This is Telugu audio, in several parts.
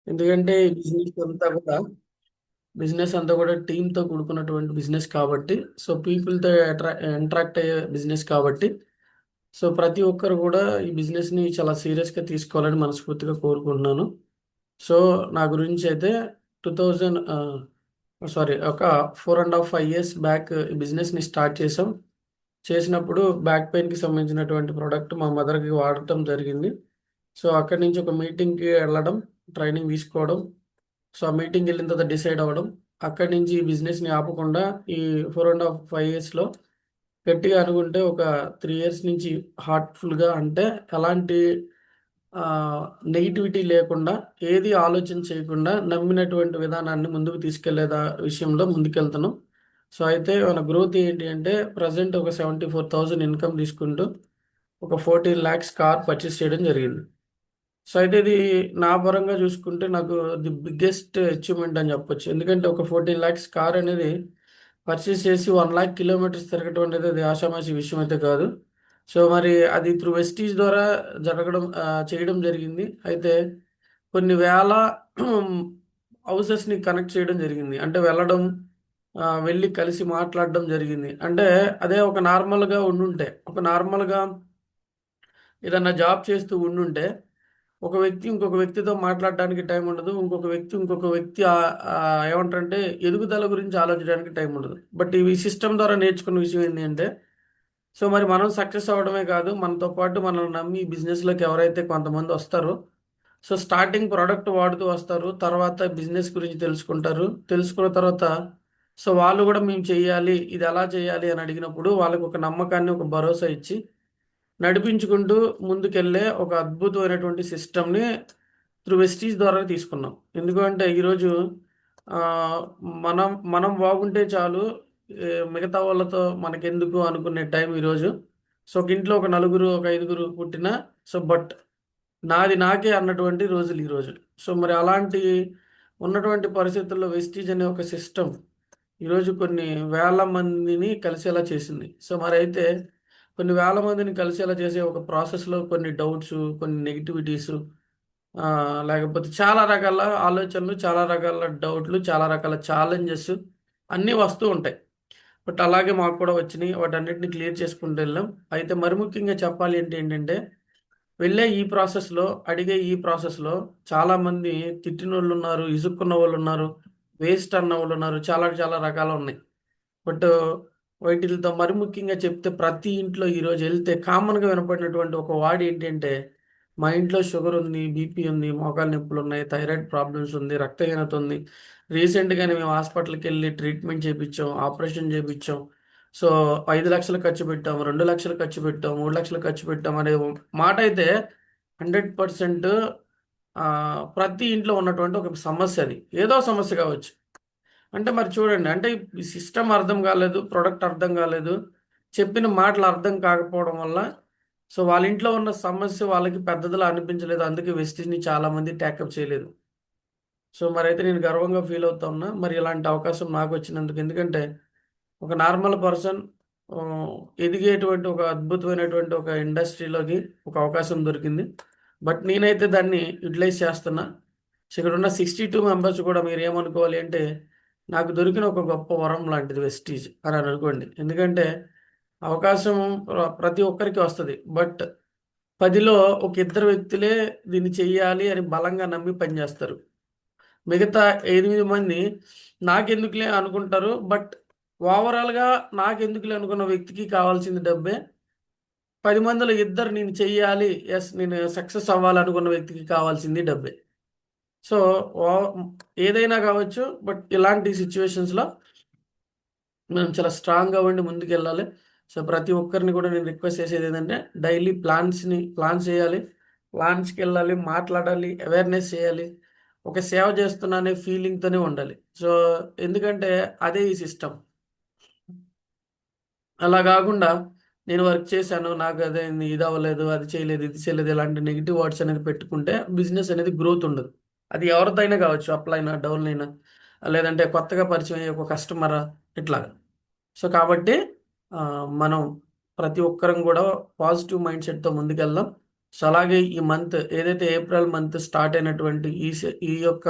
ఎందుకంటే ఈ బిజినెస్ అంతా కూడా టీమ్‌తో కూడుకున్నటువంటి బిజినెస్ కాబట్టి, సో పీపుల్‌తో ఇంటరాక్ట్ అయ్యే బిజినెస్ కాబట్టి, సో ప్రతి ఒక్కరు కూడా ఈ బిజినెస్‌ని చాలా సీరియస్‌గా తీసుకోవాలని మనస్ఫూర్తిగా కోరుకుంటున్నాను. సో నా గురించి అయితే 2000 ఒక 4 ½ 5 ఇయర్స్ బ్యాక్ ఈ బిజినెస్‌ని స్టార్ట్ చేసాం. చేసినప్పుడు బ్యాక్ పెయిన్‌కి సంబంధించినటువంటి ప్రొడక్ట్ మా మదర్‌కి వాడటం జరిగింది. సో అక్కడి నుంచి ఒక మీటింగ్‌కి వెళ్ళడం, ట్రైనింగ్ తీసుకోవడం. సో, ఆ మీటింగ్‌కెళ్ళిన తర్వాత డిసైడ్ అవ్వడం. అక్కడి నుంచి ఈ బిజినెస్‌ని ఆపకుండా ఈ 4 ½ 5 ఇయర్స్‌లో గట్టిగా అనుకుంటే ఒక 3 ఇయర్స్ నుంచి హార్ట్‌ఫుల్‌గా అంటే ఎలాంటి ఆహ్, నెగటివిటీ లేకుండా, ఏది ఆలోచన చేయకుండా నమ్మినటువంటి విధానాన్ని ముందుకు తీసుకెళ్లే విషయంలో ముందుకెళ్తున్నాం. సో, అయితే మన గ్రోత్ ఏంటి అంటే ప్రెజెంట్ ఒక 74,000 ఇన్‌కమ్ తీసుకుంటూ ఒక 14,00,000 కార్ పర్చేస్ చేయడం జరిగింది. సో, అయితే ఇది నా పరంగా చూసుకుంటే నాకు ది బిగ్గెస్ట్ అచీవ్‌మెంట్ అని చెప్పొచ్చు. ఎందుకంటే ఒక 14,00,000 కార్ అనేది పర్చేస్ చేసి 1,00,000 కిలోమీటర్స్ తిరగటం అనేది అది ఆషామాషీ విషయం అయితే కాదు. సో, మరి అది త్రూ వెస్టీజ్ ద్వారా చేయడం జరిగింది. అయితే కొన్ని వేల హౌసెస్‌ని కనెక్ట్ చేయడం జరిగింది. అంటే వెళ్లి కలిసి మాట్లాడడం జరిగింది. అంటే అదే ఒక నార్మల్‌గా ఉండుంటే, ఒక నార్మల్‌గా ఏదన్నా జాబ్ చేస్తూ ఉండుంటే ఒక వ్యక్తి ఇంకొక వ్యక్తితో మాట్లాడడానికి టైం ఉండదు. ఇంకొక వ్యక్తి ఏమంటారంటే ఎదుగుదల గురించి ఆలోచించడానికి టైం ఉండదు. బట్ ఇవి సిస్టమ్ ద్వారా నేర్చుకున్న విషయం ఏంది అంటే, సో మరి మనం సక్సెస్ అవ్వడమే కాదు, మనతో పాటు మనల్ని నమ్మి ఈ బిజినెస్‌లోకి ఎవరైతే కొంతమంది వస్తారో, సో స్టార్టింగ్ ప్రొడక్ట్ వాడుతూ వస్తారు. తర్వాత బిజినెస్ గురించి తెలుసుకుంటారు. తెలుసుకున్న తర్వాత సో వాళ్ళు కూడా మేము చెయ్యాలి, ఇది ఎలా చేయాలి అని అడిగినప్పుడు వాళ్ళకి ఒక నమ్మకాన్ని, ఒక భరోసా ఇచ్చి నడిపించుకుంటూ ముందుకెళ్ళే ఒక అద్భుతమైనటువంటి సిస్టమ్‌ని త్రూ వెస్టీజ్ ద్వారా తీసుకున్నాం. ఎందుకు అంటే ఈరోజు ఆహ్, మనం బాగుంటే చాలు. మిగతా వాళ్ళతో మనకెందుకు అనుకునే టైం ఈరోజు. సో, ఒక ఇంట్లో ఒక నలుగురు, ఒక ఐదుగురు పుట్టినా బట్ నాది నాకే అన్నటువంటి రోజులు ఈ రోజులు. సో, మరి అలాంటి ఉన్నటువంటి పరిస్థితుల్లో వెస్టీజ్ అనే ఒక సిస్టమ్ ఈరోజు కొన్ని వేల మందిని కలిసేలా చేసింది. సో, మరైతే కొన్ని వేల మందిని కలిసేలా చేసే ఒక ప్రాసెస్‌లో కొన్ని డౌట్సు, కొన్ని నెగటివిటీసు లేకపోతే చాలా రకాల ఆలోచనలు, చాలా రకాల డౌట్‌లు, చాలా రకాల ఛాలెంజెస్ అన్నీ వస్తూ ఉంటాయి. బట్ అలాగే మాకు కూడా వచ్చినియి. వాటన్నిటిని క్లియర్ చేసుకుంటూ వెళ్ళాం. అయితే మరి ముఖ్యంగా చెప్పాలి అంటే ఏంటంటే, వెళ్ళే ఈ ప్రాసెస్‌లో, అడిగే ఈ ప్రాసెస్‌లో చాలామంది తిట్టినోళ్ళున్నారు, ఇసుక్కున్నవోళ్ళున్నారు, వేస్ట్ అన్నవోళ్ళున్నారు. చాలా చాలా రకాలున్నాయి. బట్ వీటిలతో మరి ముఖ్యంగా చెప్తే ప్రతి ఇంట్లో ఈరోజు ఎళ్తే కామన్‌గా వినపడినటువంటి ఒక వార్డ్ ఏంటంటే, మా ఇంట్లో షుగర్ ఉంది, బీపీ ఉంది, మోకాళ్ళ నొప్పులున్నాయి, థైరాయిడ్ ప్రాబ్లమ్స్ ఉంది, రక్తహీనత ఉంది. రీసెంట్‌గానే మేము హాస్పిటల్‌కెళ్ళి ట్రీట్మెంట్ చేపిచ్చాం, ఆపరేషన్ చేపిచ్చాం. సో, 5,00,000 ఖర్చు పెట్టాం, 2,00,000 ఖర్చు పెట్టాం, 3,00,000 ఖర్చు పెట్టాం అనే మాటైతే 100% ప్రతి ఇంట్లో ఉన్నటువంటి ఒక సమస్య అది. ఏదో సమస్య కావచ్చు. అంటే మరి చూడండి. అంటే ఈ సిస్టమ్ అర్థం కాలేదు. ప్రొడక్ట్ అర్థం కాలేదు. చెప్పిన మాటలు అర్థం కాకపోవడం వల్ల సో, వాళ్ళ ఇంట్లో ఉన్న సమస్య వాళ్ళకి పెద్దదిలా అనిపించలేదు. అందుకే వెస్టీజ్‌ని చాలామంది టేకప్ చేయలేదు. సో, మరైతే నేను గర్వంగా ఫీల్ అవుతా ఉన్నా. మరి ఇలాంటి అవకాశం నాకొచ్చినందుకు. ఎందుకంటే ఒక నార్మల్ పర్సన్ ఆహ్, ఎదిగేటువంటి ఒక అద్భుతమైనటువంటి ఒక ఇండస్ట్రీలోకి ఒక అవకాశం దొరికింది. బట్ నేనైతే దాన్ని యుటిలైజ్ చేస్తున్నా. సో, ఇక్కడున్న 62 మెంబర్స్ కూడా మీరేమనుకోవాలి అంటే, నాకు దొరికిన ఒక గొప్ప వరం లాంటిది వెస్టీజ్ అని అనుకోండి. ఎందుకంటే అవకాశం ప్రతి ఒక్కరికి వస్తది. బట్ 10లో ఒక ఇద్దరు వ్యక్తులే దీన్ని చెయ్యాలి అని బలంగా నమ్మి పనిచేస్తారు. మిగతా 8 మంది నాకెందుకులే అనుకుంటారు. బట్ ఓవరాల్‌గా నాకెందుకులే అనుకున్న వ్యక్తికి కావాల్సింది డబ్బే. 10 మందిలో ఇద్దరు నేను చెయ్యాలి. నేను సక్సెస్ అవ్వాలనుకున్న వ్యక్తికి కావాల్సింది డబ్బే. సో, ఓ ఏదైనా కావచ్చు. బట్ ఇలాంటి సిట్యుయేషన్స్‌లో మనం చాలా స్ట్రాంగ్‌గా ఉండి ముందుకెళ్ళాలి. సో, ప్రతి ఒక్కరిని కూడా నేను రిక్వెస్ట్ చేసేదేంటంటే డైలీ ప్లాన్స్ చేయాలి. ప్లాన్స్‌కెళ్ళాలి, మాట్లాడాలి, అవేర్‌నెస్ చేయాలి. ఒక సేవ చేస్తున్నా అనే ఫీలింగ్‌తోనే ఉండాలి. సో, ఎందుకంటే అదే ఈ సిస్టమ్. అలా గాకుండా నేను వర్క్ చేశాను. నాకదేంది ఇదవ్వలేదు, అది చేయలేదు, ఇది చేయలేదు ఇలాంటి నెగెటివ్ వర్డ్స్ అనేది పెట్టుకుంటే బిజినెస్ అనేది గ్రోత్ ఉండదు. అది ఎవరిదైనా గావచ్చు. అప్‌లైనా, డౌన్‌లైనా లేదంటే కొత్తగా పరిచయం అయ్యే ఒక కస్టమరా ఇట్లాగా. సో, కాబట్టి మనం ప్రతి ఒక్కరం గూడా పాజిటివ్ మైండ్ సెట్‌తో ముందుకెళ్దాం. సో అలాగే ఈ మంత్ ఏదైతే ఏప్రిల్ మంత్ స్టార్ట్ అయినటువంటి ఈ యొక్క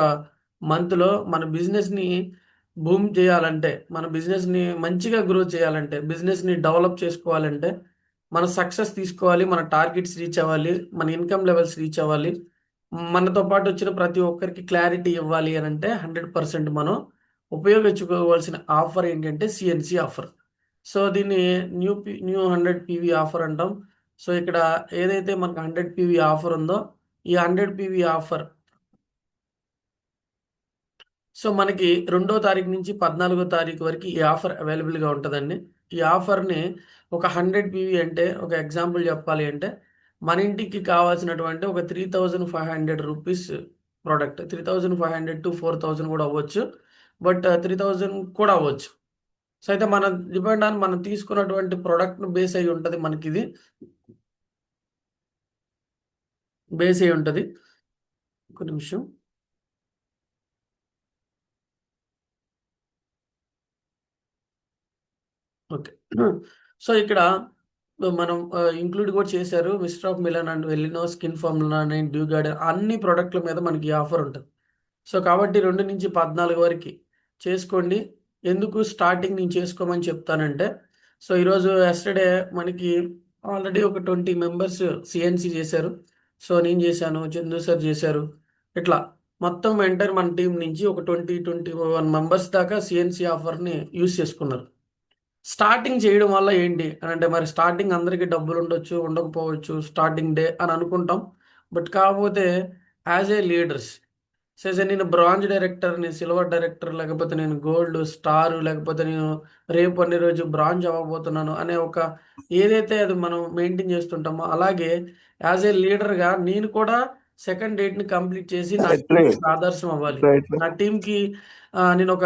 మంత్లో మన బిజినెస్ని బూమ్ చేయాలంటే, మన బిజినెస్ని మంచిగా గ్రో చేయాలంటే, బిజినెస్ని డెవలప్ చేసుకోవాలంటే, మన సక్సెస్ తీసుకోవాలి, మన టార్గెట్స్ రీచ్ అవ్వాలి, మన ఇన్కమ్ లెవెల్స్ రీచ్ అవ్వాలి, మనతో పాటు వచ్చిన ప్రతి ఒక్కరికి క్లారిటీ ఇవ్వాలి అని అంటే 100% మనం ఉపయోగించుకోవాల్సిన ఆఫర్ ఏంటంటే సిఎన్సి ఆఫర్. సో దీన్ని న్యూ 100 PV ఆఫర్ అంటాం. సో ఇక్కడ ఏదైతే మనకు 100 PV ఆఫర్ ఉందో, ఈ 100 PV ఆఫర్ సో మనకి 2వ తారీఖు నుంచి 14వ తారీఖు వరకు ఈ ఆఫర్ అవైలబుల్గా ఉంటుందండి. ఈ ఆఫర్ని ఒక 100 PV అంటే ఒక ఎగ్జాంపుల్ చెప్పాలి అంటే మన ఇంటికి కావాల్సినటువంటి ఒక 3500 రూపీస్ ప్రోడక్ట్, 3500 టు 4000 కూడా అవ్వచ్చు, బట్ 3000 కూడా అవ్వచ్చు. సో అయితే మనం డిపెండ్ ఆన్ మనం తీసుకున్నటువంటి ప్రోడక్ట్ను బేస్ అయి ఉంటుంది, మనకి ఇది బేస్ అయి ఉంటుంది. ఒక నిమిషం. ఓకే. సో ఇక్కడ మనం ఇంక్లూడ్ కూడా చేశారు. మిస్టర్ ఆఫ్ మిలన్ అండ్ వెలినో, స్కిన్ ఫార్ములా 9, డ్యూ గార్డెన్ అన్ని ప్రోడక్ట్ల మీద మనకి ఆఫర్ ఉంటుంది. సో కాబట్టి 2 నుంచి 14 వరకు చేసుకోండి. ఎందుకు స్టార్టింగ్ నేను చేసుకోమని చెప్తానంటే, సో ఈరోజు ఎస్టర్డే మనకి ఆల్రెడీ ఒక 20 మెంబర్స్ సిఎన్సి చేశారు. సో నేను చేశాను, చందు సార్ చేశారు. ఇట్లా మొత్తం ఎంటర్ మన టీం నుంచి ఒక 21 మెంబర్స్ దాకా సిఎన్సి ఆఫర్ని యూస్ చేసుకున్నారు. స్టార్టింగ్ చేయడం వల్ల ఏంటి అని అంటే, మరి స్టార్టింగ్ అందరికీ డబ్బులు ఉండొచ్చు, ఉండకపోవచ్చు, స్టార్టింగ్ డే అని అనుకుంటాం. బట్ కాకపోతే యాజ్ ఏ లీడర్స్, సే నేను బ్రాంజ్ డైరెక్టర్, నేను సిల్వర్ డైరెక్టర్, లేకపోతే నేను గోల్డ్ స్టార్, లేకపోతే నేను రేపు అన్ని రోజు బ్రాంజ్ అవ్వబోతున్నాను అనే ఒక ఏదైతే అది మనం మెయింటైన్ చేస్తుంటామో, అలాగే యాజ్ ఏ లీడర్గా నేను కూడా సెకండ్ డేట్ని కంప్లీట్ చేసి నా టీంకి ఆదర్శం అవ్వాలి. నా టీంకి నేను ఒక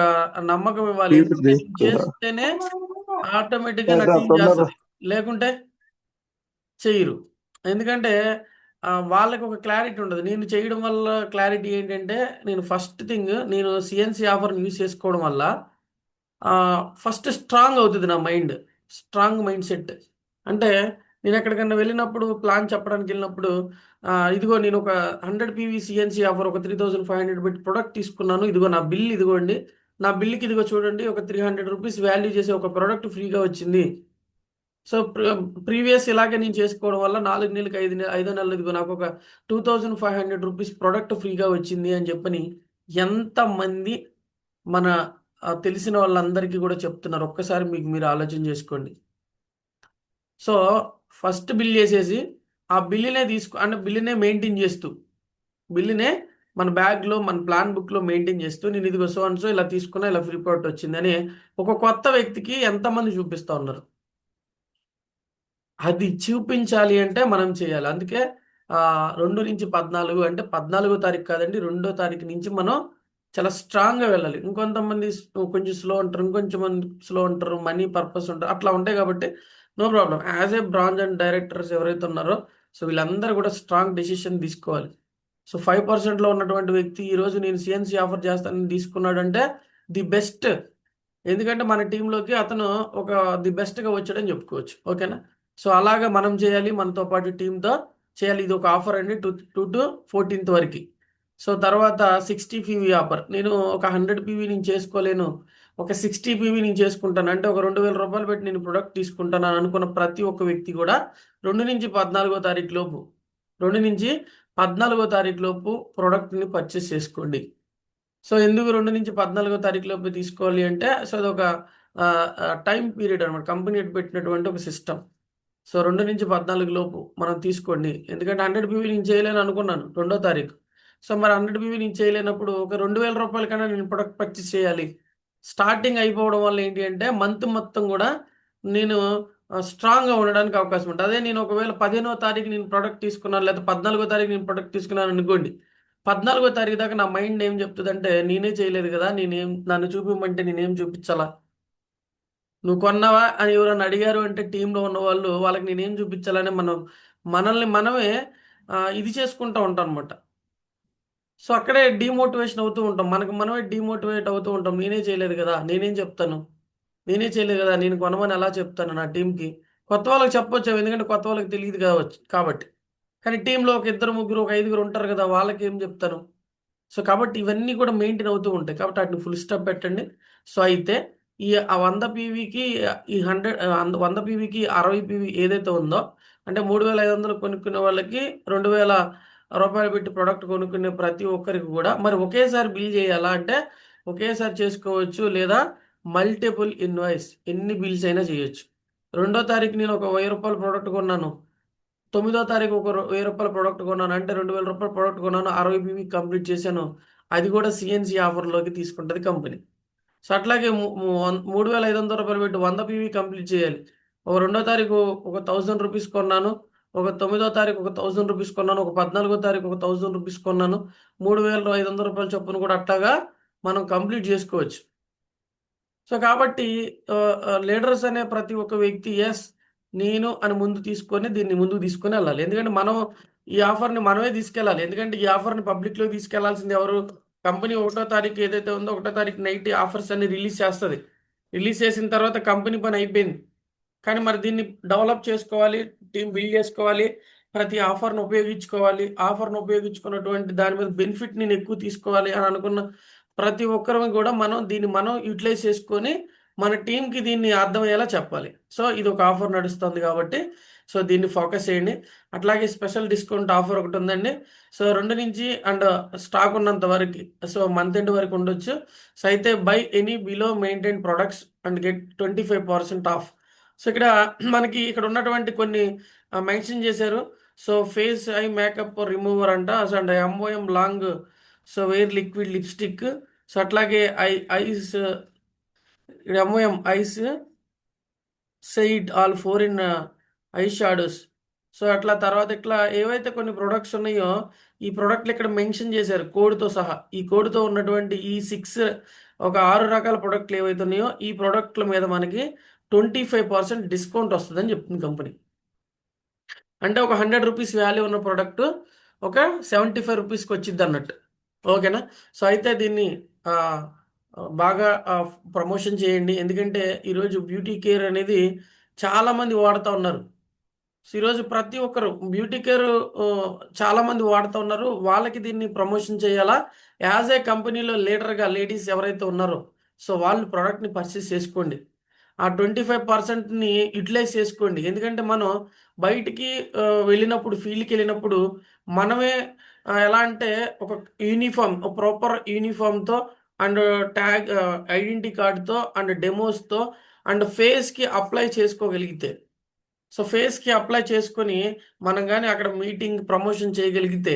నమ్మకం ఇవ్వాలి. ఎందుకంటే నేను చేస్తేనే ఆటోమేటిక్గా నా టీం చేస్తుంది, లేకుంటే చెయ్యరు. ఎందుకంటే వాళ్ళకి ఒక క్లారిటీ ఉండదు. నేను చేయడం వల్ల క్లారిటీ ఏంటంటే, నేను ఫస్ట్ థింగ్ నేను సిఎన్సి ఆఫర్ని యూజ్ చేసుకోవడం వల్ల ఫస్ట్ స్ట్రాంగ్ అవుతుంది నా మైండ్, స్ట్రాంగ్ మైండ్ సెట్. అంటే నేను ఎక్కడికన్నా వెళ్ళినప్పుడు ప్లాన్ చెప్పడానికి వెళ్ళినప్పుడు ఇదిగో నేను ఒక 100 PV సిఎన్సి ఆఫర్ ఒక 3500 పెట్టి ప్రొడక్ట్ తీసుకున్నాను, ఇదిగో నా బిల్, ఇదిగోండి నా బిల్కి, ఇదిగో చూడండి ఒక 300 రూపీస్ వాల్యూ చేసే ఒక ప్రోడక్ట్ ఫ్రీగా వచ్చింది. సో ప్రీవియస్ ఇలాగే నేను చేసుకోవడం వల్ల 4 నెలలకి 5 నెలలు ఇదిగో నాకు ఒక 2500 రూపీస్ ప్రోడక్ట్ ఫ్రీగా వచ్చింది అని చెప్పని ఎంతమంది మన తెలిసిన వాళ్ళందరికీ కూడా చెప్తున్నారు. ఒక్కసారి మీకు మీరు ఆలోచన చేసుకోండి. సో ఫస్ట్ బిల్ చేసేసి ఆ బిల్లునే అంటే బిల్లునే మెయింటైన్ చేస్తూ, బిల్లునే మన బ్యాగ్లో మన ప్లాన్ బుక్లో మెయింటైన్ చేస్తూ, నేను ఇదిగో సో అండ్ సో ఇలా తీసుకున్నా, ఇలా ఫ్రీ ప్రోడక్ట్ వచ్చిందని ఒక కొత్త వ్యక్తికి ఎంతమంది చూపిస్తూ ఉన్నారు. అది చూపించాలి అంటే మనం చేయాలి. అందుకే 2 నుంచి 14 అంటే 14వ తారీఖు కాదండి, 2వ తారీఖు నుంచి మనం చాలా స్ట్రాంగ్గా వెళ్ళాలి. ఇంకొంతమంది కొంచెం స్లో ఉంటారు, ఇంకొంచెం మంది స్లో ఉంటారు, మనీ పర్పస్ ఉంటారు, అట్లా ఉంటాయి. కాబట్టి no problem. As a branch and directors ఎవరైతే ఉన్నారో, సో వీళ్ళందరూ కూడా స్ట్రాంగ్ డెసిషన్ తీసుకోవాలి. సో 5%లో ఉన్నటువంటి వ్యక్తి ఈరోజు నేను సిఎన్సి ఆఫర్ చేస్తానని తీసుకున్నాడంటే ది బెస్ట్. ఎందుకంటే మన టీంలోకి అతను ఒక ది బెస్ట్గా వచ్చాడని చెప్పుకోవచ్చు. ఓకేనా? సో అలాగా మనం చేయాలి, మనతో పాటు టీంతో చేయాలి. ఇది ఒక ఆఫర్ అండి 2 to 14th వరకు. సో తర్వాత 60 PV ఆఫర్. నేను ఒక 100 PV నేను చేసుకోలేను, ఒక 60 PV నేను చేసుకుంటాను అంటే ఒక 2000 రూపాయలు పెట్టి నేను ప్రొడక్ట్ తీసుకుంటాను అని అనుకున్న ప్రతి ఒక్క వ్యక్తి కూడా 2 నుంచి 14 తారీఖు లోపు 2 నుంచి 14 తారీఖు లోపు ప్రోడక్ట్ని పర్చేస్ చేసుకోండి. సో ఎందుకు 2 నుంచి 14 తారీఖు లోపు తీసుకోవాలి అంటే, సో అదొక టైం పీరియడ్ అనమాట, కంపెనీ పెట్టినటువంటి ఒక సిస్టమ్. సో 2 నుంచి 14 లోపు మనం తీసుకోండి. ఎందుకంటే 100 PV నేను చేయలేను అనుకున్నాను 2వ తారీఖు. సో మరి 100 PV నేను చేయలేనప్పుడు ఒక 2000 రూపాయల కన్నా నేను ప్రొడక్ట్ పర్చేస్ చేయాలి. స్టార్టింగ్ అయిపోవడం వల్ల ఏంటి అంటే మంత్ మొత్తం కూడా నేను స్ట్రాంగ్గా ఉండడానికి అవకాశం ఉంటుంది. అదే నేను ఒకవేళ 15వ తారీఖు నేను ప్రొడక్ట్ తీసుకున్నాను, లేదా 14వ తారీఖు నేను ప్రొడక్ట్ తీసుకున్నాను అనుకోండి, 14వ తారీఖు దాకా నా మైండ్ ఏం చెప్తుందంటే, నేనే చేయలేదు కదా, నన్ను చూపించమంటే నేనేం చూపించాలా, నువ్వు కొన్నావా అని ఎవరైనా అడిగారు అంటే టీంలో ఉన్న వాళ్ళకి నేనేం చూపించాలని మనల్ని మనమే ఇది చేసుకుంటూ ఉంటాం అనమాట. సో అక్కడే డీమోటివేషన్ అవుతూ ఉంటాం, మనకు మనమే డీమోటివేట్ అవుతూ ఉంటాం. నేనే చేయలేదు కదా, నేనేం చెప్తాను, నేనే చేయలేదు కదా, నేను కొనమని ఎలా చెప్తాను నా టీంకి. కొత్త వాళ్ళకి చెప్పొచ్చు, ఎందుకంటే కొత్త వాళ్ళకి తెలియదు కావచ్చు కాబట్టి. కానీ టీంలో ఒక ఇద్దరు ముగ్గురు ఒక ఐదుగురు ఉంటారు కదా, వాళ్ళకి ఏం చెప్తాను? సో కాబట్టి ఇవన్నీ కూడా మెయింటైన్ అవుతూ ఉంటాయి, కాబట్టి వాటిని ఫుల్ స్టాప్ పెట్టండి. సో అయితే ఆ 100 పీవీకి ఈ 100 పీవీకి 60 పీవీ ఏదైతే ఉందో, అంటే 3,500 కొనుక్కునే వాళ్ళకి 2,000 రూపాయలు పెట్టి ప్రోడక్ట్ కొనుక్కునే ప్రతి ఒక్కరికి కూడా మరి ఒకేసారి బిల్ చేయాలా అంటే ఒకేసారి చేసుకోవచ్చు, లేదా మల్టిపుల్ ఇన్వాయిస్ ఎన్ని బిల్స్ అయినా చేయొచ్చు. 2వ తారీఖు నేను ఒక 1000 రూపాయల ప్రోడక్ట్ కొన్నాను, 9వ తారీఖు ఒక 1000 రూపాయల ప్రోడక్ట్ కొన్నాను, అంటే 2,000 రూపాయల ప్రోడక్ట్ కొన్నాను, 60 పీవీ కంప్లీట్ చేశాను. అది కూడా సిఎన్సి ఆఫర్లోకి తీసుకుంటుంది కంపెనీ. సో అట్లాగే 3,500 రూపాయలు పెట్టి 100 పీవీ కంప్లీట్ చేయాలి. ఒక 2వ తారీఖు ఒక 1000 రూపీస్ కొన్నాను, ఒక 9వ తారీఖు ఒక 1000 రూపీస్ కొన్నాను, ఒక 14వ తారీఖు ఒక 1000 రూపీస్ కొన్నాను, 3,500 రూపాయల చొప్పున కూడా అట్లాగా మనం కంప్లీట్ చేసుకోవచ్చు. సో కాబట్టి లీడర్స్ అనే ప్రతి ఒక్క వ్యక్తి ఎస్ నేను అని ముందు తీసుకొని దీన్ని ముందుకు తీసుకొని వెళ్ళాలి. ఎందుకంటే మనం ఈ ఆఫర్ని మనమే తీసుకెళ్ళాలి. ఎందుకంటే ఈ ఆఫర్ని పబ్లిక్లో తీసుకెళ్లాల్సింది ఎవరు? కంపెనీ 1వ తారీఖు ఏదైతే ఉందో 1వ తారీఖు నైట్ ఆఫర్స్ అన్ని రిలీజ్ చేస్తుంది. రిలీజ్ చేసిన తర్వాత కంపెనీ పని అయిపోయింది. కానీ మరి దీన్ని డెవలప్ చేసుకోవాలి, టీం బిల్డ్ చేసుకోవాలి, ప్రతి ఆఫర్ను ఉపయోగించుకోవాలి, ఆఫర్ను ఉపయోగించుకున్నటువంటి దాని మీద బెనిఫిట్ నేను ఎక్కువ తీసుకోవాలి అని అనుకున్న ప్రతి ఒక్కరం కూడా మనం యూటిలైజ్ చేసుకొని మన టీంకి దీన్ని అర్థమయ్యేలా చెప్పాలి. సో ఇది ఒక ఆఫర్ నడుస్తుంది కాబట్టి సో దీన్ని ఫోకస్ చేయండి. అట్లాగే స్పెషల్ డిస్కౌంట్ ఆఫర్ ఒకటి ఉందండి. సో 2 నుంచి అండ్ స్టాక్ ఉన్నంత వరకు, సో మంత్ ఎండ్ వరకు ఉండొచ్చు. సో అయితే buy any below maintain products and get 25% off. So ఇక్కడ మనకి ఇక్కడ ఉన్నటువంటి కొన్ని మెన్షన్ చేశారు. So face eye makeup remover అంట, so and MOM long, so wear liquid lipstick, so అట్లాగే eyes MOM eyes said all 4 in eye shadows. So అట్లా తర్వాత ఇట్లా ఏవైతే కొన్ని ప్రొడక్ట్స్ ఉన్నాయో ఈ ప్రొడక్ట్లు ఇక్కడ మెన్షన్ చేశారు కోడ్తో సహా. ఈ కోడ్తో ఉన్నటువంటి ఈ 6 రకాల ప్రొడక్ట్లు ఏవైతే ఉన్నాయో ఈ ప్రొడక్ట్ల మీద మనకి 25% డిస్కౌంట్ వస్తుందని చెప్తుంది కంపెనీ. అంటే ఒక 100 రూపీస్ వాల్యూ ఉన్న ప్రోడక్ట్ ఒక 75 రూపీస్కి వచ్చింది అన్నట్టు. ఓకేనా? సో అయితే దీన్ని బాగా ప్రమోషన్ చేయండి. ఎందుకంటే ఈరోజు బ్యూటీ కేర్ అనేది చాలామంది వాడుతూ ఉన్నారు. సో ఈరోజు ప్రతి ఒక్కరు బ్యూటీ కేర్ చాలామంది వాడుతూ ఉన్నారు. వాళ్ళకి దీన్ని ప్రమోషన్ చేయాలా? యాజ్ ఏ కంపెనీలో లీడర్గా లేడీస్ ఎవరైతే ఉన్నారో సో వాళ్ళు ప్రోడక్ట్ని పర్చేస్ చేసుకోండి. ఆ 25%ని యూటిలైజ్ చేసుకోండి. ఎందుకంటే మనం బయటికి వెళ్ళినప్పుడు, ఫీల్డ్కి వెళ్ళినప్పుడు మనమే ఎలా అంటే ఒక యూనిఫామ్, ఒక ప్రాపర్ యూనిఫామ్తో అండ్ ట్యాగ్ ఐడెంటిటీ కార్డ్తో అండ్ డెమోస్తో అండ్ ఫేస్కి అప్లై చేసుకోగలిగితే, సో ఫేస్కి అప్లై చేసుకొని మనం కానీ అక్కడ మీటింగ్ ప్రమోషన్ చేయగలిగితే,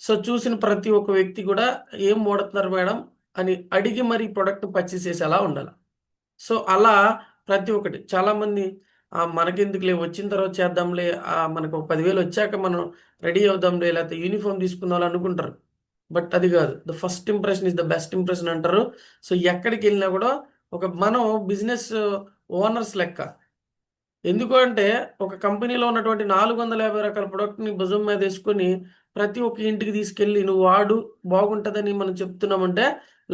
సో చూసిన ప్రతి ఒక్క వ్యక్తి కూడా ఏం వాడుతున్నారు మేడం అని అడిగి మరి ప్రొడక్ట్ పర్చేస్ చేసేలా ఉండాలి. సో అలా ప్రతి ఒక్కటి చాలామంది మనకెందుకులే వచ్చిన తర్వాత చేద్దాంలే, మనకు 10,000 వచ్చాక మనం రెడీ అవుదాంలే, లేకపోతే యూనిఫామ్ తీసుకుందాం అనుకుంటారు. బట్ అది కాదు. The first impression is the best impression అంటారు. సో ఎక్కడికి వెళ్ళినా కూడా మనం బిజినెస్ ఓనర్స్ లెక్క. ఎందుకు అంటే ఒక కంపెనీలో ఉన్నటువంటి 450 రకాల ప్రొడక్ట్ని భుజం మీద వేసుకొని ప్రతి ఒక్క ఇంటికి తీసుకెళ్ళి నువ్వు వాడు బాగుంటుందని మనం చెప్తున్నామంటే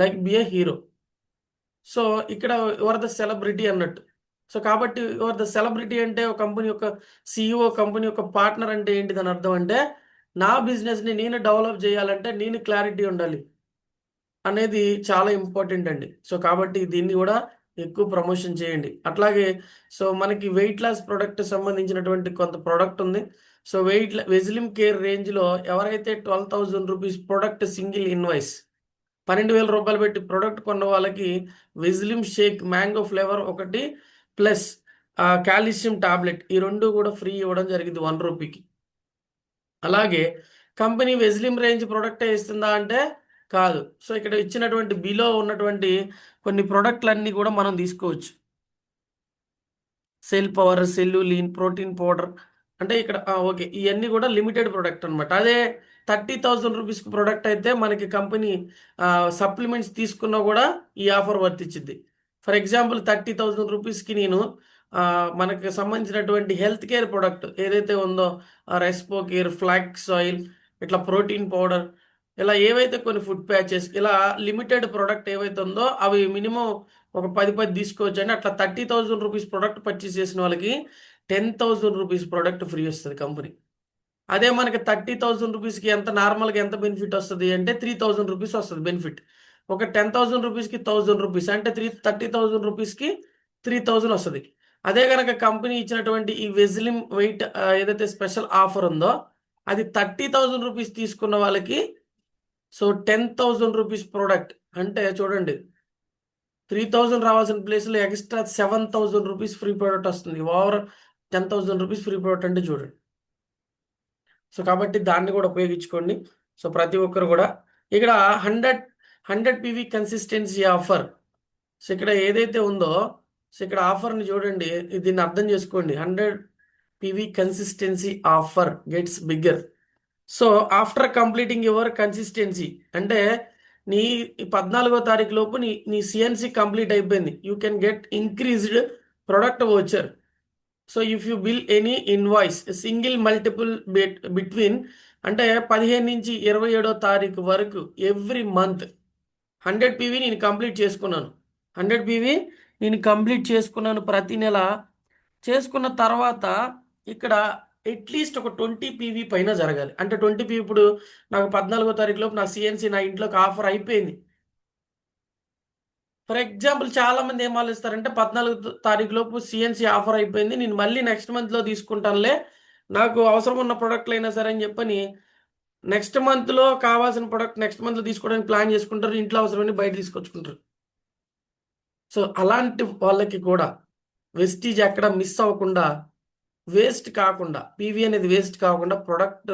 లైక్ బి ఏ హీరో. సో ఇక్కడ యువర్ ద సెలబ్రిటీ అన్నట్టు. సో కాబట్టి యువర్ ద సెలబ్రిటీ అంటే ఒక కంపెనీ యొక్క సిఇఓ, కంపెనీ యొక్క పార్ట్నర్ అంటే ఏంటి దాని అర్థం అంటే నా బిజినెస్ని నేను డెవలప్ చేయాలంటే నేను క్లారిటీ ఉండాలి అనేది చాలా ఇంపార్టెంట్ అండి. సో కాబట్టి దీన్ని కూడా ఎక్కువ ప్రమోషన్ చేయండి. అట్లాగే సో మనకి వెయిట్ లాస్ ప్రోడక్ట్ సంబంధించినటువంటి కొంత ప్రోడక్ట్ ఉంది. సో వెజిలిమ్ కేర్ రేంజ్లో ఎవరైతే 12,000 రూపీస్ ప్రోడక్ట్ సింగిల్ ఇన్వాయిస్ 12,000 రూపాయలు పెట్టి ప్రోడక్ట్ కొన్న వాళ్ళకి వెజిలిమ్ షేక్ మ్యాంగో ఫ్లేవర్ ఒకటి ప్లస్ కాల్షియం టాబ్లెట్ ఈ 2 కూడా ఫ్రీ ఇవ్వడం జరిగింది 1 రూపీకి. అలాగే కంపెనీ వెజిలిమ్ రేంజ్ ప్రోడక్టే ఇస్తుందా అంటే కాదు. సో ఇక్కడ ఇచ్చినటువంటి బిలో ఉన్నటువంటి కొన్ని ప్రోడక్ట్లన్నీ కూడా మనం తీసుకోవచ్చు. సెల్ పవర్, సెల్లులీన్, ప్రోటీన్ పౌడర్, అంటే ఇక్కడ ఓకే ఇవన్నీ కూడా లిమిటెడ్ ప్రోడక్ట్ అనమాట. అదే 30,000 రూపీస్కి ప్రోడక్ట్ అయితే మనకి కంపెనీ సప్లిమెంట్స్ తీసుకున్నా కూడా ఈ ఆఫర్ వర్తించింది. ఫర్ ఎగ్జాంపుల్ 30,000 రూపీస్కి నేను మనకి సంబంధించినటువంటి హెల్త్ కేర్ ప్రోడక్ట్ ఏదైతే ఉందో రెస్పో కేర్, ఫ్లాక్స్ ఆయిల్, ఇట్లా ప్రోటీన్ పౌడర్, ఇలా ఏవైతే కొన్ని ఫుడ్ ప్యాచెస్ ఇలా లిమిటెడ్ ప్రోడక్ట్ ఏవైతే ఉందో అవి మినిమం ఒక 10 తీసుకోవచ్చు అండి. అట్లా 30,000 రూపీస్ ప్రోడక్ట్ పర్చేస్ చేసిన వాళ్ళకి 10,000 రూపీస్ ప్రోడక్ట్ ఫ్రీ వస్తుంది కంపెనీ. అదే మనకి 30,000 రూపీస్కి ఎంత నార్మల్గా ఎంత బెనిఫిట్ వస్తుంది అంటే 3,000 రూపీస్ వస్తుంది బెనిఫిట్. ఒక 10,000 రూపీస్కి 1,000 రూపీస్ అంటే 30,000 రూపీస్కి 3,000 వస్తుంది. అదే కనుక కంపెనీ ఇచ్చినటువంటి ఈ వెజ్లిమ్ వెయిట్ ఏదైతే స్పెషల్ ఆఫర్ ఉందో అది 30,000 రూపీస్ తీసుకున్న వాళ్ళకి సో 10,000 రూపీస్ ప్రోడక్ట్ అంటే చూడండి 3,000 రావాల్సిన ప్లేస్లో ఎక్స్ట్రా 7,000 రూపీస్ ఫ్రీ ప్రోడక్ట్ వస్తుంది. ఓవర్ 10,000 రూపీస్ ఫ్రీ ప్రోడక్ట్ అంటే చూడండి. సో కాబట్టి దాన్ని కూడా ఉపయోగించుకోండి. సో ప్రతి ఒక్కరు కూడా ఇక్కడ 100 PV కన్సిస్టెన్సీ ఆఫర్. సో ఇక్కడ ఏదైతే ఉందో సో ఇక్కడ ఆఫర్ని చూడండి, దీన్ని అర్థం చేసుకోండి. 100 PV consistency offer gets bigger. So after completing your consistency అంటే నీ 14వ తారీఖు లోపు నీ సిఎన్సి కంప్లీట్ అయిపోయింది. You can get increased product voucher. So if you bill any invoice single multiple between అంటే 15 నుంచి 27వ తారీఖు వరకు ఎవ్రీ మంత్ 100 PV నేను కంప్లీట్ చేసుకున్నాను. 100 PV నేను కంప్లీట్ చేసుకున్నాను ప్రతి నెల. చేసుకున్న తర్వాత ఇక్కడ అట్లీస్ట్ ఒక 20 PV పైన జరగాలి. అంటే 20 PV ఇప్పుడు నాకు 14వ తారీఖు లోపు నా సిఎన్సి నా ఇంట్లోకి ఆఫర్ అయిపోయింది. ఫర్ ఎగ్జాంపుల్ చాలా మంది ఏం ఆలోచిస్తారంటే 14వ తారీఖు లోపు సిఎన్సి ఆఫర్ అయిపోయింది, నేను మళ్ళీ నెక్స్ట్ మంత్లో తీసుకుంటానులే, నాకు అవసరం ఉన్న ప్రోడక్ట్లు అయినా సరే అని చెప్పని నెక్స్ట్ మంత్లో కావాల్సిన ప్రోడక్ట్ నెక్స్ట్ మంత్లో తీసుకోవడానికి ప్లాన్ చేసుకుంటారు. ఇంట్లో అవసరమని బయట తీసుకొచ్చుకుంటారు. సో అలాంటి వాళ్ళకి కూడా వెస్టీజ్ ఎక్కడ మిస్ అవ్వకుండా, వేస్ట్ కాకుండా, పీవీ అనేది వేస్ట్ కాకుండా ప్రొడక్ట్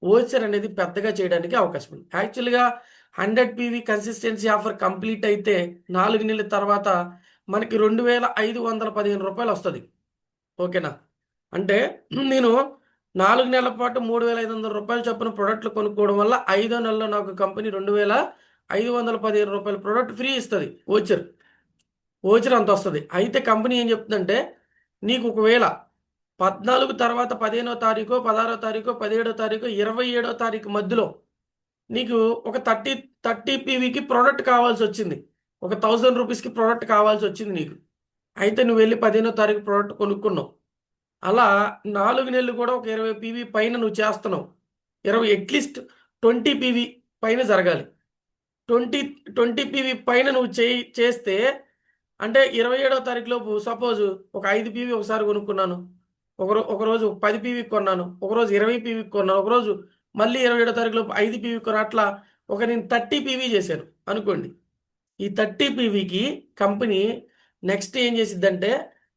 ఓచర్ అనేది పెద్దగా చేయడానికి అవకాశం ఉంది. యాక్చువల్గా 100 PV కన్సిస్టెన్సీ ఆఫర్ కంప్లీట్ అయితే 4 నెలల తర్వాత మనకి 2,515 రూపాయలు వస్తుంది. ఓకేనా? అంటే నేను 4 నెలల పాటు 3,500 రూపాయలు చొప్పున ప్రోడక్ట్లు కొనుక్కోవడం వల్ల 5వ నెలలో నాకు కంపెనీ 2,515 రూపాయల ప్రోడక్ట్ ఫ్రీ ఇస్తుంది. ఓచర్ అంత వస్తుంది. అయితే కంపెనీ ఏం చెప్తుందంటే నీకు ఒకవేళ 14 తర్వాత 15వ తారీఖు 16వ తారీఖు 17వ తారీఖు 27వ తారీఖు మధ్యలో నీకు ఒక 30 PVకి ప్రోడక్ట్ కావాల్సి వచ్చింది, ఒక 1,000 రూపీస్కి ప్రోడక్ట్ కావాల్సి వచ్చింది నీకు. అయితే నువ్వు వెళ్ళి 15వ తారీఖు ప్రోడక్ట్ కొనుక్కున్నావు. అలా 4 నెలలు కూడా ఒక 20 PV పైన నువ్వు చేస్తున్నావు. అట్లీస్ట్ 20 PV పైన జరగాలి. 20 PV పైన నువ్వు చేస్తే అంటే 27వ తారీఖు లోపు సపోజ్ ఒక 5 PV ఒకసారి కొనుక్కున్నాను, ఒకరోజు 10 PV కొన్నాను, ఒకరోజు 20 PV కొన్నాను, ఒకరోజు మళ్ళీ 27వ తారీఖు లోపు 5 PV కొన్నా, అట్లా నేను 30 PV చేశాను అనుకోండి. ఈ 30 PVకి కంపెనీ నెక్స్ట్ ఏం చేసిద్దంటే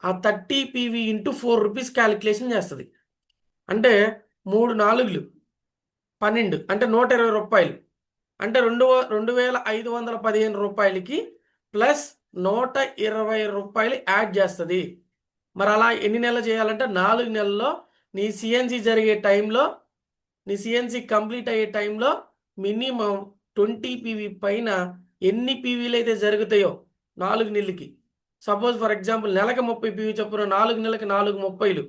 ఆ 30 PV ఇంటూ 4 రూపీస్ క్యాలిక్యులేషన్ చేస్తుంది. అంటే 3 4 12 అంటే 120 రూపాయలు. అంటే 2,515 రూపాయలకి ప్లస్ 120 రూపాయలు యాడ్ చేస్తుంది. మరి అలా ఎన్ని నెలలు చేయాలంటే 4 నెలల్లో నీ సిఎన్సి జరిగే టైంలో, నీ సిఎన్సి కంప్లీట్ అయ్యే టైంలో మినిమం 20 PV పైన ఎన్ని పీవీలు అయితే జరుగుతాయో 4 నెలలకి, సపోజ్ ఫర్ ఎగ్జాంపుల్ నెలకు 30 PV చొప్పున 4 నెలలకి 4 30లు,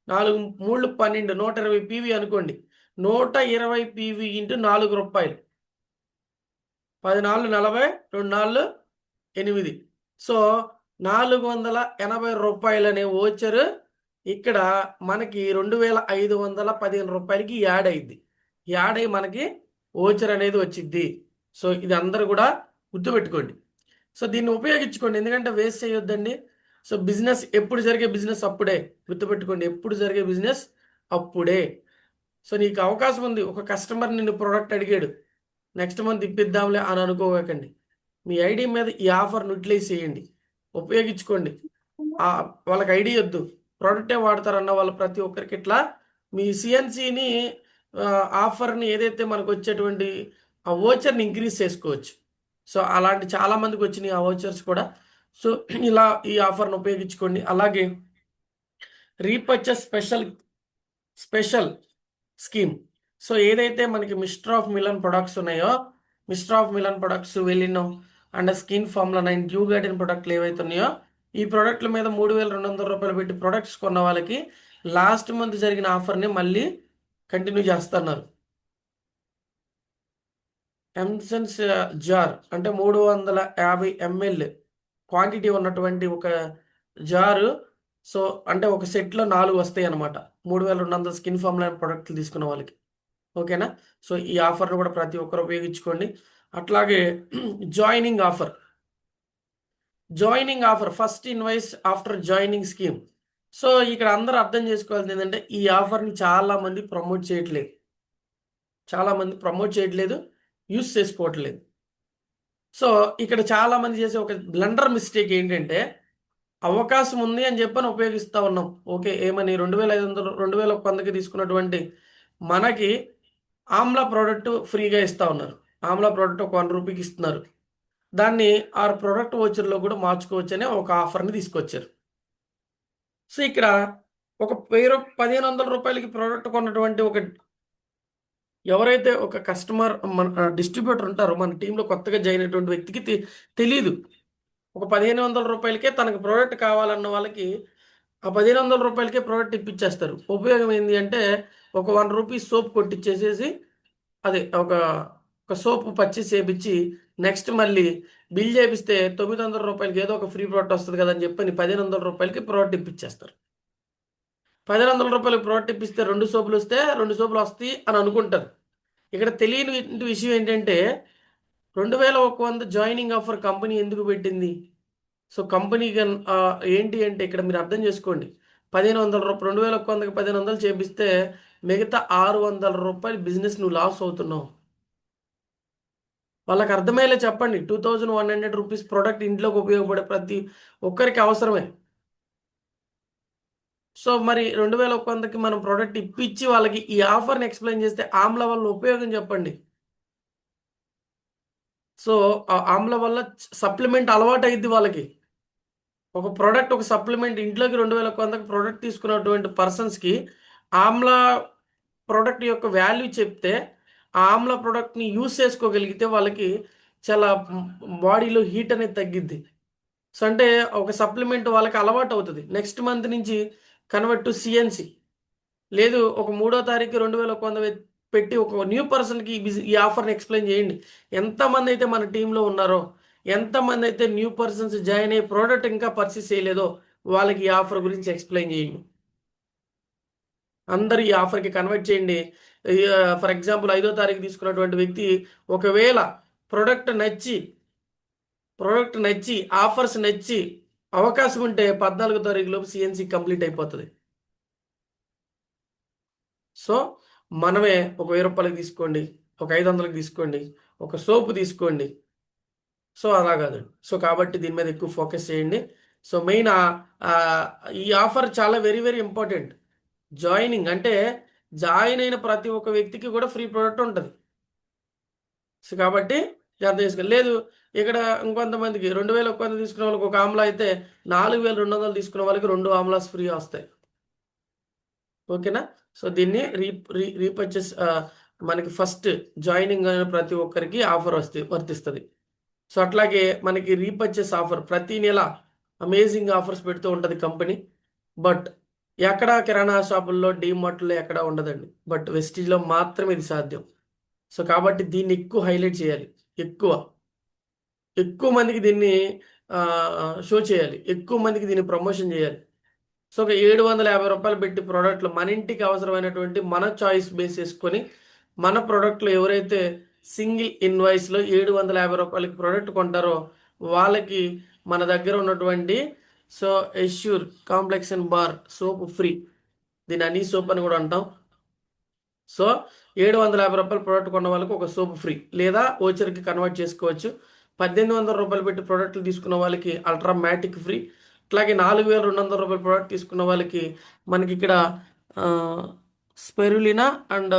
4 3 12 120 PV అనుకోండి. 120 PV ఇంటూ 4 రూపాయలు, 10 4 40, 2 4 8. సో 480 రూపాయలు అనే ఓచర్ ఇక్కడ మనకి 2,515 రూపాయలకి యాడ్ అయింది. యాడ్ అయ్యి మనకి ఓచర్ అనేది వచ్చింది. సో ఇది అందరూ కూడా గుర్తుపెట్టుకోండి. సో దీన్ని ఉపయోగించుకోండి, ఎందుకంటే వేస్ట్ చేయొద్దండి. సో బిజినెస్ ఎప్పుడు జరిగే బిజినెస్ అప్పుడే, గుర్తుపెట్టుకోండి, ఎప్పుడు జరిగే బిజినెస్ అప్పుడే. సో నీకు అవకాశం ఉంది, ఒక కస్టమర్ నిన్ను ప్రోడక్ట్ అడిగాడు, నెక్స్ట్ మంత్ ఇప్పిద్దాంలే అని అనుకోకండి. మీ ఐడి మీద ఈ ఆఫర్ను యూటిలైజ్ చేయండి, ఉపయోగించుకోండి. వాళ్ళకి ఐడి వద్దు, ప్రోడక్టే వాడతారన్న వాళ్ళు ప్రతి ఒక్కరికి ఇట్లా మీ సిఎన్సిని ఆఫర్ని ఏదైతే మనకు వచ్చేటువంటి ఆ ఓచర్ని ఇంక్రీజ్ చేసుకోవచ్చు. సో అలాంటి చాలామందికి వచ్చినాయి ఆ ఓచర్స్ కూడా. సో ఇలా ఈ ఆఫర్ను ఉపయోగించుకోండి. అలాగే రీపర్చేస్ స్పెషల్ స్కీమ్. సో ఏదైతే మనకి మిస్టర్ ఆఫ్ మిలన్ ప్రొడక్ట్స్ ఉన్నాయో, మిస్టర్ ఆఫ్ మిలన్ ప్రొడక్ట్స్ వెళ్ళినాం and skin formula 9 dew garden ప్రొడక్ట్లు ఏవైతే ఉన్నాయో ఈ ప్రొడక్ట్ల మీద 3,200 రూపాయలు పెట్టి ప్రొడక్ట్స్ కొన్న వాళ్ళకి లాస్ట్ మంత్ జరిగిన ఆఫర్ని మళ్ళీ కంటిన్యూ చేస్తున్నారు. ఎంసెన్స్ జార్ అంటే 350 ml క్వాంటిటీ ఉన్నటువంటి ఒక జారు. సో అంటే ఒక సెట్లో 4 వస్తాయి అన్నమాట. 3200 స్కిన్ ఫార్మ్ లైన్ ప్రొడక్ట్లు తీసుకున్న వాళ్ళకి. ఓకేనా? సో ఈ ఆఫర్ను కూడా ప్రతి ఒక్కరు ఉపయోగించుకోండి. అట్లాగే joining offer. Joining offer first invoice after joining scheme. So ఇక్కడ అందరూ అర్థం చేసుకోవాల్సింది ఏంటంటే ఈ ఆఫర్ని చాలామంది ప్రమోట్ చేయట్లేదు. చాలామంది ప్రమోట్ చేయట్లేదు, యూస్ చేసుకోవట్లేదు. సో ఇక్కడ చాలామంది చేసే ఒక బ్లండర్ మిస్టేక్ ఏంటంటే అవకాశం ఉంది అని చెప్పని ఉపయోగిస్తూ ఉన్నాం. ఓకే, ఏమని 2500 2100కి తీసుకున్నటువంటి మనకి ఆమ్లా ప్రోడక్ట్ ఫ్రీగా ఇస్తూ ఉన్నారు. ఆమ్లా ప్రోడక్ట్ ఒక 1 రూపీకి ఇస్తున్నారు. దాన్ని ఆ ప్రోడక్ట్ వోచర్లో కూడా మార్చుకోవచ్చని ఒక ఆఫర్ని తీసుకొచ్చారు. సో ఇక్కడ ఒక 1500 రూపాయలకి ప్రోడక్ట్ కొన్నటువంటి ఒక ఎవరైతే ఒక కస్టమర్ మన డిస్ట్రిబ్యూటర్ ఉంటారో మన టీంలో కొత్తగా జాయిన్ అయినటువంటి వ్యక్తికి తెలీదు. ఒక 1500 రూపాయలకే తనకు ప్రోడక్ట్ కావాలన్న వాళ్ళకి ఆ 1500 రూపాయలకే ప్రోడక్ట్ ఇప్పించేస్తారు. ఉపయోగం ఏంది అంటే ఒక 1 రూపీ సోప్ కొట్టిచ్చేసేసి అదే ఒక సోప్ పర్చేస్ చేపించి నెక్స్ట్ మళ్ళీ బిల్ చేపిస్తే 900 రూపాయలకి ఏదో ఒక ఫ్రీ ప్రోడక్ట్ వస్తుంది కదా అని చెప్పని 1500 రూపాయలకి ప్రోడక్ట్ ఇప్పించేస్తారు. 1500 రూపాయలకి ప్రోడక్ట్ ఇప్పిస్తే 2 సోపులు వస్తే 2 సోపులు వస్తాయి అని అనుకుంటారు. ఇక్కడ తెలియని విషయం ఏంటంటే 2100 జాయినింగ్ ఆఫర్ కంపెనీ ఎందుకు పెట్టింది? సో కంపెనీ ఏంటి అంటే ఇక్కడ మీరు అర్థం చేసుకోండి. 1500 రూపాయలు 2100కి 1500 చేపిస్తే మిగతా 600 రూపాయలు బిజినెస్ నువ్వు లాస్ అవుతున్నావు. వాళ్ళకి అర్థమయ్యేలా చెప్పండి. 2100 రూపీస్ ప్రోడక్ట్ ఇంట్లోకి ఉపయోగపడే ప్రతి ఒక్కరికి అవసరమే. సో మరి 2100కి మనం ప్రోడక్ట్ ఇప్పించి వాళ్ళకి ఈ ఆఫర్ని ఎక్స్ప్లెయిన్ చేస్తే ఆమ్ల వల్ల ఉపయోగం చెప్పండి. సో ఆ ఆమ్ల వల్ల సప్లిమెంట్ అలవాటు అయ్యిద్ది వాళ్ళకి. ఒక ప్రోడక్ట్ ఒక సప్లిమెంట్ ఇంట్లోకి 2100కి ప్రోడక్ట్ తీసుకున్నటువంటి పర్సన్స్కి ఆమ్లా ప్రోడక్ట్ యొక్క వాల్యూ చెప్తే ఆ ఆమ్లా ప్రోడక్ట్ని యూస్ చేసుకోగలిగితే వాళ్ళకి చాలా బాడీలో హీట్ అనేది తగ్గిద్ది. సో అంటే ఒక సప్లిమెంట్ వాళ్ళకి అలవాటు అవుతుంది. నెక్స్ట్ మంత్ నుంచి కన్వర్ట్ టు సిఎన్సి లేదు ఒక 3వ తారీఖు 2100 పెట్టి ఒక న్యూ పర్సన్కి ఈ ఆఫర్ని ఎక్స్ప్లెయిన్ చేయండి. ఎంతమంది అయితే మన టీంలో ఉన్నారో ఎంతమంది అయితే న్యూ పర్సన్స్ జాయిన్ అయ్యి ప్రోడక్ట్ ఇంకా పర్చేస్ చేయలేదో వాళ్ళకి ఈ ఆఫర్ గురించి ఎక్స్ప్లెయిన్ చేయండి. అందరు ఈ ఆఫర్కి కన్వర్ట్ చేయండి. ఫర్ ఎగ్జాంపుల్ 5వ తారీఖు తీసుకున్నటువంటి వ్యక్తి ఒకవేళ ప్రోడక్ట్ నచ్చి ఆఫర్స్ నచ్చి అవకాశం ఉంటే 14వ తారీఖు లోపు సిఎన్సి కంప్లీట్ అయిపోతుంది. సో మనమే ఒక 1000 రూపాయలకి తీసుకోండి, ఒక 500కి తీసుకోండి, ఒక సోపు తీసుకోండి. సో అలా కాదండి. సో కాబట్టి దీని మీద ఎక్కువ ఫోకస్ చేయండి. సో మెయిన్ ఈ ఆఫర్ చాలా వెరీ వెరీ ఇంపార్టెంట్. జాయినింగ్ అంటే జాయిన్ అయిన ప్రతి ఒక్క వ్యక్తికి కూడా ఫ్రీ ప్రోడక్ట్ ఉంటుంది. సో కాబట్టి అర్థం చేసుకోండి. లేదు ఇక్కడ ఇంకొంతమందికి 2100 తీసుకున్న వాళ్ళకి ఒక ఆమ్లా అయితే 4200 తీసుకున్న వాళ్ళకి 2 ఆమ్లాస్ ఫ్రీ వస్తాయి. ఓకేనా? సో దీన్ని రీపర్చేస్ మనకి ఫస్ట్ జాయినింగ్ అయిన ప్రతి ఒక్కరికి ఆఫర్ వర్తిస్తుంది. సో అట్లాగే మనకి రీపర్చేస్ ఆఫర్ ప్రతి నెల అమేజింగ్ ఆఫర్స్ పెడుతూ ఉంటుంది కంపెనీ. బట్ ఎక్కడ కిరాణా షాపుల్లో డీమార్ట్లో ఎక్కడ ఉండదండి. బట్ వెస్టీజ్లో మాత్రమే ఇది సాధ్యం. సో కాబట్టి దీన్ని ఎక్కువ హైలైట్ చేయాలి. ఎక్కువ మందికి దీన్ని షో చేయాలి. ఎక్కువ మందికి దీన్ని ప్రమోషన్ చేయాలి. సో ఒక 750 రూపాయలు పెట్టి ప్రోడక్ట్లు మన ఇంటికి అవసరమైనటువంటి మన చాయిస్ బేస్ చేసుకొని మన ప్రోడక్ట్లు ఎవరైతే సింగిల్ ఇన్వాయిస్లో 750 రూపాయలకి ప్రోడక్ట్ కొంటారో వాళ్ళకి మన దగ్గర ఉన్నటువంటి so assure complexion bar soap free. దీని అనీ సోప్ అని కూడా అంటాం. సో 750 రూపాయల ప్రోడక్ట్ కొన్న వాళ్ళకి ఒక సోప్ ఫ్రీ లేదా ఓచర్కి కన్వర్ట్ చేసుకోవచ్చు. 1800 రూపాయలు పెట్టి ప్రోడక్ట్లు తీసుకున్న వాళ్ళకి అల్ట్రా మ్యాటిక్ ఫ్రీ. అట్లాగే 4200 రూపాయల ప్రోడక్ట్ తీసుకున్న వాళ్ళకి మనకి ఇక్కడ స్పెరులినా అండ్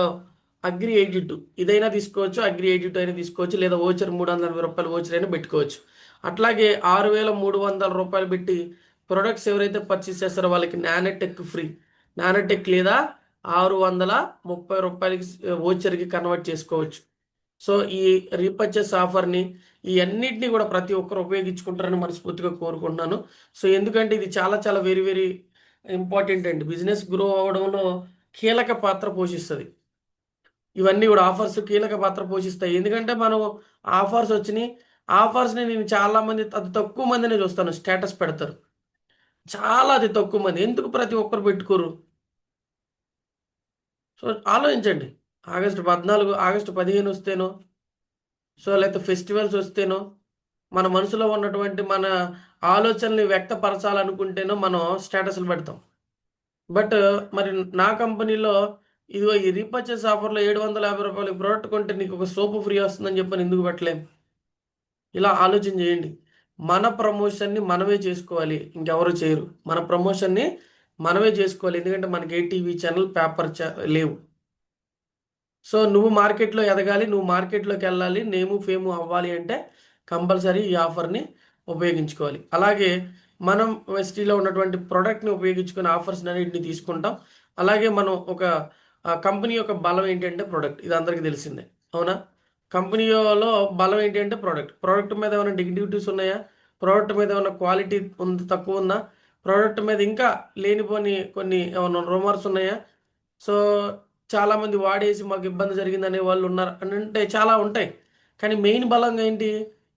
అగ్రి 82 ఇదైనా తీసుకోవచ్చు, అగ్రి 82 అయినా తీసుకోవచ్చు, లేదా ఓచర్ 380 రూపాయలు ఓచర్ అయినా పెట్టుకోవచ్చు. అట్లాగే 6300 రూపాయలు పెట్టి ప్రొడక్ట్స్ ఎవరైతే పర్చేస్ చేస్తారో వాళ్ళకి నానోటెక్ ఫ్రీ. నానోటెక్ లేదా 630 రూపాయలకి ఓచర్కి కన్వర్ట్ చేసుకోవచ్చు. సో ఈ రీపర్చేస్ ఆఫర్ని ఈ అన్నిటినీ కూడా ప్రతి ఒక్కరు ఉపయోగించుకుంటారని మనస్ఫూర్తిగా కోరుకుంటున్నాను. సో ఎందుకంటే ఇది చాలా చాలా వెరీ వెరీ ఇంపార్టెంట్ అండి. బిజినెస్ గ్రో అవ్వడంలో కీలక పాత్ర పోషిస్తుంది. ఇవన్నీ కూడా ఆఫర్స్ కీలక పాత్ర పోషిస్తాయి. ఎందుకంటే మనం ఆఫర్స్ వచ్చినాయి, ఆఫర్స్ని నేను చాలామంది అతి తక్కువ మందిని చూస్తాను స్టేటస్ పెడతారు. చాలా అతి తక్కువ మంది. ఎందుకు ప్రతి ఒక్కరు పెట్టుకోరు? సో ఆలోచించండి. ఆగస్టు 15 వస్తేనో, సో లేకపోతే ఫెస్టివల్స్ వస్తేనో, మన మనసులో ఉన్నటువంటి మన ఆలోచనల్ని వ్యక్తపరచాలనుకుంటేనో మనం స్టేటస్లు పెడతాం. బట్ మరి నా కంపెనీలో ఇదిగో ఈ రీపర్చేస్ ఆఫర్లో రూ. 750 ప్రోడక్ట్ కొంటే నీకు ఒక సోపు ఫ్రీ వస్తుందని చెప్పని ఎందుకు పెట్టలేం? ఇలా ఆలోచన చేయండి. మన ప్రమోషన్ని మనమే చేసుకోవాలి, ఇంకెవరు చేయరు. మన ప్రమోషన్ని మనమే చేసుకోవాలి. ఎందుకంటే మనకి ఏ టీవీ ఛానల్, పేపర్ లేవు. సో నువ్వు మార్కెట్లో ఎదగాలి, నువ్వు మార్కెట్లోకి వెళ్ళాలి, నేము ఫేము అవ్వాలి అంటే కంపల్సరీ ఈ ఆఫర్ని ఉపయోగించుకోవాలి. అలాగే మనం వెస్టీలో ఉన్నటువంటి ప్రోడక్ట్ని ఉపయోగించుకుని ఆఫర్స్ అన్నింటిని తీసుకుంటాం. అలాగే మనం ఒక కంపెనీ యొక్క బలం ఏంటంటే ప్రోడక్ట్, ఇది అందరికీ తెలిసిందే, అవునా? కంపెనీలో బలం ఏంటి అంటే ప్రోడక్ట్. ప్రోడక్ట్ మీద ఏమైనా డిగ్నిటీస్ ఉన్నాయా? ప్రోడక్ట్ మీద ఏమైనా క్వాలిటీ తక్కువ ఉందా? ప్రోడక్ట్ మీద ఇంకా లేనిపోని కొన్ని ఏమైనా రూమర్స్ ఉన్నాయా? సో చాలామంది వాడేసి మాకు ఇబ్బంది జరిగిందనే వాళ్ళు ఉన్నారు అని అంటే చాలా ఉంటాయి. కానీ మెయిన్ బలంగా ఏంటి?